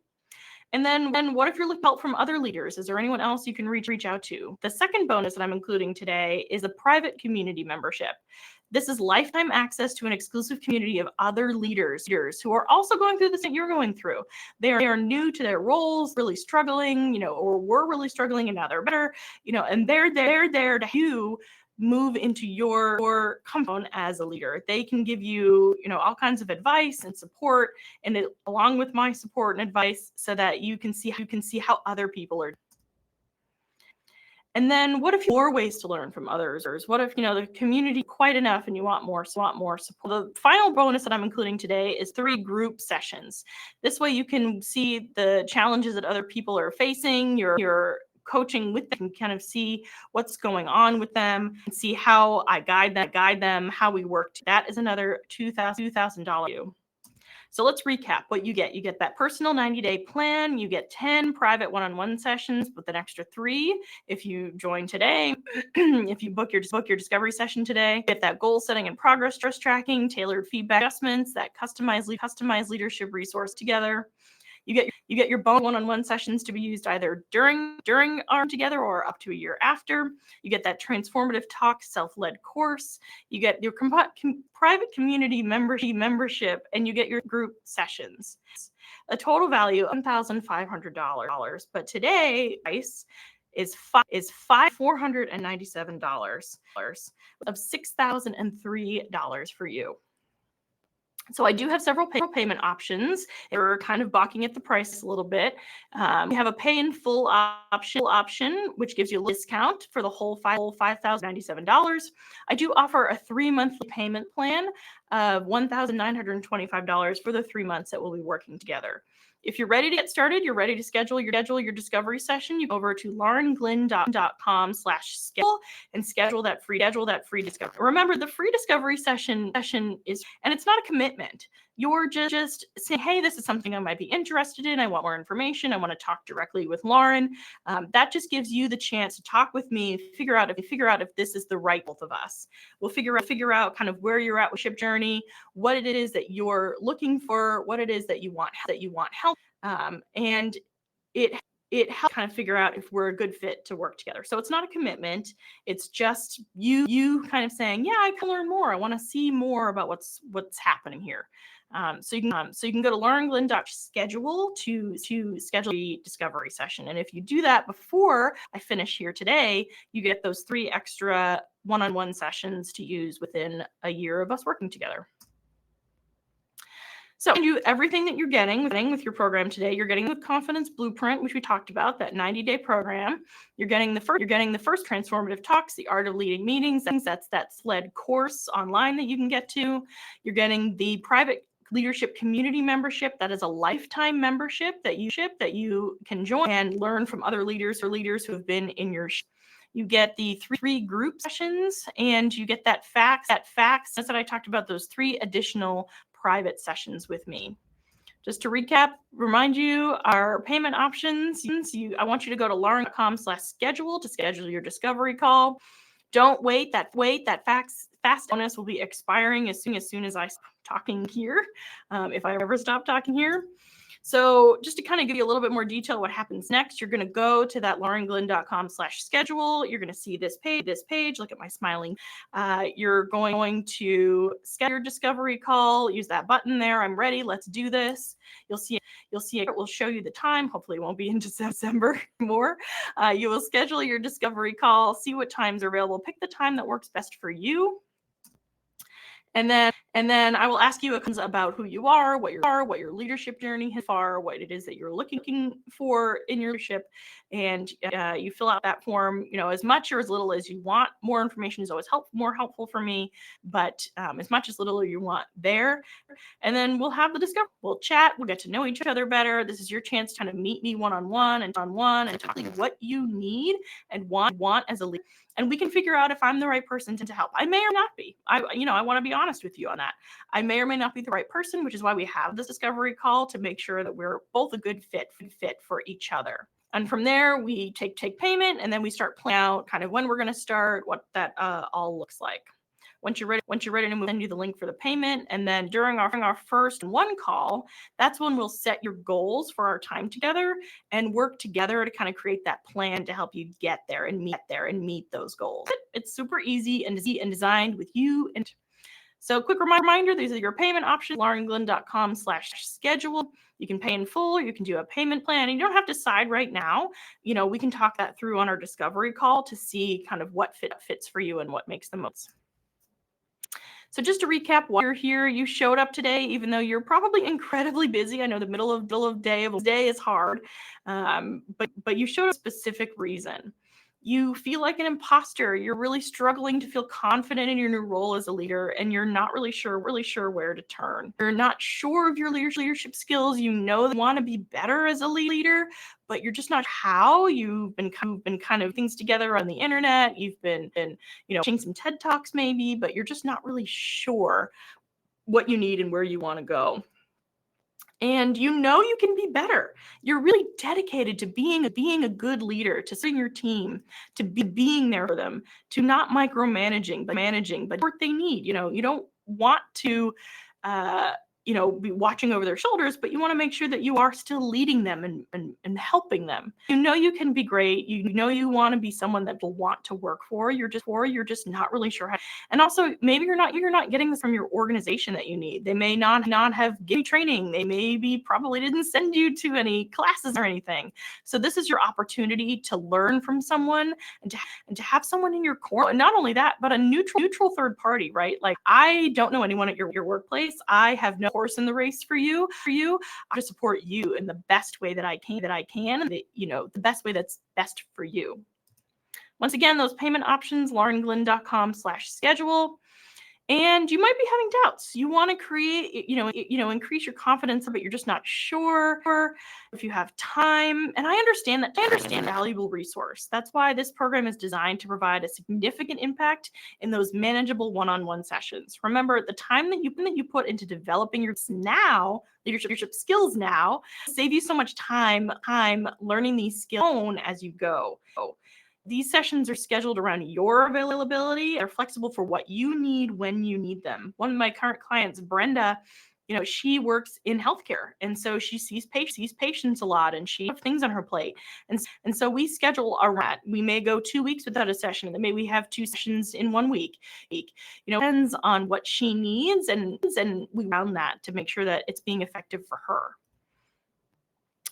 And then what if you're looking for help from other leaders? Is there anyone else you can reach out to? The second bonus that I'm including today is a private community membership. This is lifetime access to an exclusive community of other leaders who are also going through the same you're going through. They are new to their roles, really struggling, or were really struggling, and now they're better, and they're there to you move into your comfort zone as a leader. They can give you, all kinds of advice and support, and along with my support and advice, so that you can see how other people are. And then what if you have more ways to learn from others? What if, the community quite enough and you want more support? The final bonus that I'm including today is 3 group sessions. This way you can see the challenges that other people are facing. You're coaching with them, kind of see what's going on with them, and see how I guide them, how we work. That is another $2,000. So let's recap what you get. You get that personal 90-day plan. You get 10 private one-on-one sessions with an extra 3 if you join today. If you book your discovery session today, you get that goal setting and progress tracking, tailored feedback adjustments, that customized leadership resource together. You get your bonus one-on-one sessions to be used either during our together or up to a year after. You get that Transformative Talk self-led course. You get your private community membership, and you get your group sessions. A total value of $1,500. But today, price is $497 of $6,003 for you. So I do have several payment options. We're kind of balking at the price a little bit. We have a pay in full option, which gives you a discount for the whole $5,097. I do offer a 3-monthly payment plan of $1,925 for the 3 months that we'll be working together. If you're ready to get started, you're ready to schedule your discovery session, you go over to laurenglynn.com/schedule and schedule that free discovery. Remember, the free discovery session is, and it's not a commitment. You're just saying, hey, this is something I might be interested in. I want more information. I want to talk directly with Lauren. That just gives you the chance to talk with me, figure out if this is the right both of us. We'll figure out kind of where you're at with ship journey, what it is that you're looking for, what it is that you want help, and it helps kind of figure out if we're a good fit to work together. So it's not a commitment. It's just you kind of saying, yeah, I can learn more. I want to see more about what's happening here. So you can go to laurenglynn.schedule to schedule the discovery session. And if you do that before I finish here today, you get those 3 extra one-on-one sessions to use within a year of us working together. So everything that you're getting with your program today, you're getting the Confidence Blueprint, which we talked about, that 90-day program. You're getting the first Transformative Talks, the Art of Leading Meetings. That's that SLED course online that you can get to. You're getting the private leadership community membership. That is a lifetime membership that you can join and learn from other leaders who have been in your ship. You get the 3 group sessions, and you get that facts. That's what I talked about, those 3 additional private sessions with me. Just to recap, remind you, our payment options, I want you to go to lauren.com/schedule to schedule your discovery call. Don't wait. That fast bonus will be expiring as soon as I stop talking here, if I ever stop talking here. So just to kind of give you a little bit more detail what happens next, you're going to go to that laurenglenn.com/schedule. You're going to see this page, look at my smiling. You're going to schedule your discovery call, use that button there. I'm ready. Let's do this. You'll see it will show you the time. Hopefully it won't be in December more. You will schedule your discovery call, see what times are available, pick the time that works best for you. And then I will ask you about who you are, what your leadership journey has far, what it is that you're looking for in your leadership, and you fill out that form, as much or as little as you want. More information is always more helpful for me, but as much as little you want there. And then we'll have the discovery. We'll chat. We'll get to know each other better. This is your chance to kind of meet me one-on-one and talk what you need and want as a leader. And we can figure out if I'm the right person to help. I may or not be. I want to be honest with you on that. I may or may not be the right person, which is why we have this discovery call, to make sure that we're both a good fit for each other. And from there, we take payment, and then we start planning out kind of when we're going to start, what that all looks like. Once you're ready, we'll send you the link for the payment. And then during our first one call, that's when we'll set your goals for our time together and work together to kind of create that plan to help you get there and meet those goals. It's super easy and designed with you. And so quick reminder, these are your payment options, laurenglenn.com/schedule. You can pay in full, you can do a payment plan, and you don't have to decide right now. We can talk that through on our discovery call to see kind of what fits for you and what makes the most. So just to recap, why you're here, you showed up today, even though you're probably incredibly busy. I know the middle of day is hard, but you showed a specific reason. You feel like an imposter. You're really struggling to feel confident in your new role as a leader, and you're not really sure where to turn. You're not sure of your leadership skills. You know that you want to be better as a leader, but you're just not how. You've been kind of things together on the internet. You've been watching some TED Talks maybe, but you're just not really sure what you need and where you want to go. And you can be better. You're really dedicated to being a good leader, to serving your team, to being there for them, to not micromanaging, but managing, but what they need. You don't want to be watching over their shoulders, but you want to make sure that you are still leading them and helping them. You can be great. You want to be someone that will want to work for. You're just not really sure how. And also, maybe you're not getting this from your organization that you need. They may not have given you training. They probably didn't send you to any classes or anything. So this is your opportunity to learn from someone and to have someone in your corner. And not only that, but a neutral third party, right? Like, I don't know anyone at your workplace. I have no horse in the race for you. I to support you in the best way that I can, the best way that's best for you. Once again, those payment options, laurenglenn.com/schedule. And you might be having doubts. You want to create, increase your confidence, but you're just not sure if you have time. And I understand that. Valuable resource. That's why this program is designed to provide a significant impact in those manageable one-on-one sessions. Remember, the time that you put into developing your leadership skills now, save you so much time learning these skills as you go. These sessions are scheduled around your availability. They're flexible for what you need when you need them. One of my current clients, Brenda, she works in healthcare, and so she sees patients a lot, and she has things on her plate. And so we schedule around. We may go 2 weeks without a session, and then maybe we have 2 sessions in 1 week. Depends on what she needs, and we round that to make sure that it's being effective for her.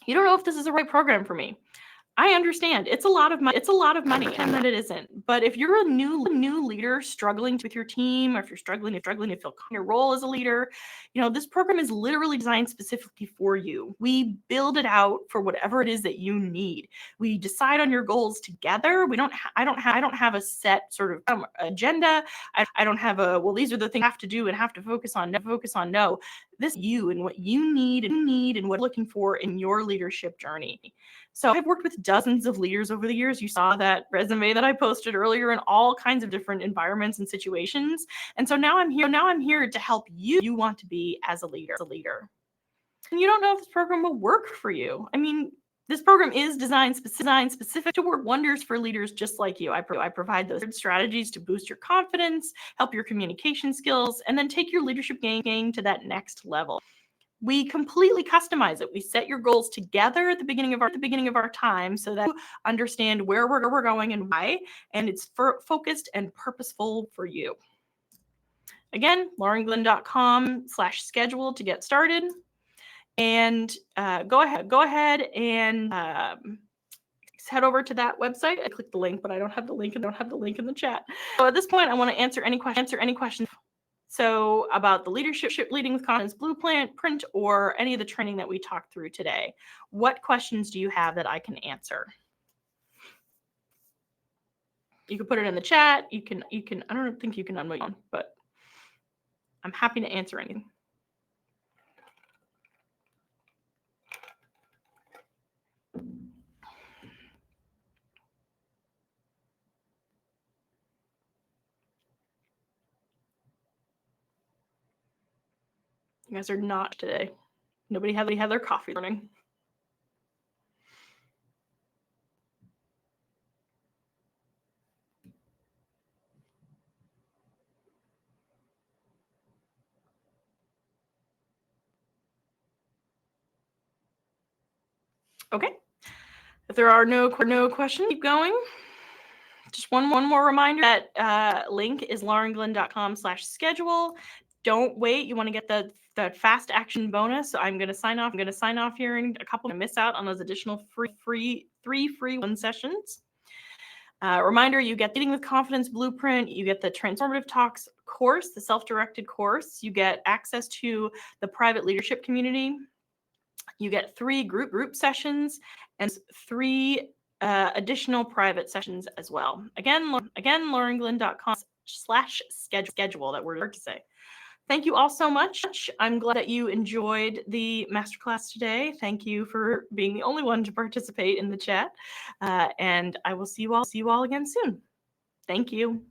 You don't know if this is the right program for me. I understand it's a lot of money. And that it isn't. But if you're a new leader struggling with your team, or if you're struggling to fill your role as a leader, this program is literally designed specifically for you. We build it out for whatever it is that you need. We decide on your goals together. I don't have a set sort of agenda. I don't have these are the things you have to do and have to focus on. No. This is you and what you need and what you're looking for in your leadership journey. So I've worked with dozens of leaders over the years. You saw that resume that I posted earlier in all kinds of different environments and situations. And so now I'm here to help you want to be as a leader. And you don't know if this program will work for you. I mean, this program is designed specific to work wonders for leaders just like you. I provide those strategies to boost your confidence, help your communication skills, and then take your leadership game to that next level. we completely customize it. We set your goals together at the beginning of our time so that you understand where we're going and why, and it's focused and purposeful for you. Again, laurenglenn.com/schedule to get started. And go ahead and head over to that website. I clicked the link, but I don't have the link in the chat. So at this point, I want to answer any questions. So about the Leading with Confidence Blueprint, or any of the training that we talked through today. What questions do you have that I can answer? You can put it in the chat. You can. I don't think you can unmute on, but I'm happy to answer anything. You guys are not today. Nobody had their coffee morning. Okay. If there are no questions, keep going. Just one more reminder, that link is laurenglenn.com/schedule. Don't wait. You want to get the fast action bonus. So I'm going to sign off. Here in a couple to miss out on those additional free 1 sessions. Reminder, you get Leading with Confidence Blueprint. You get the Transformative Talks course, the self-directed course. You get access to the private leadership community. You get 3 group sessions and 3 additional private sessions as well. Again, laurenglenn.com/schedule. That word hard to say. Thank you all so much. I'm glad that you enjoyed the masterclass today. Thank you for being the only one to participate in the chat. And I will see you all again soon. Thank you.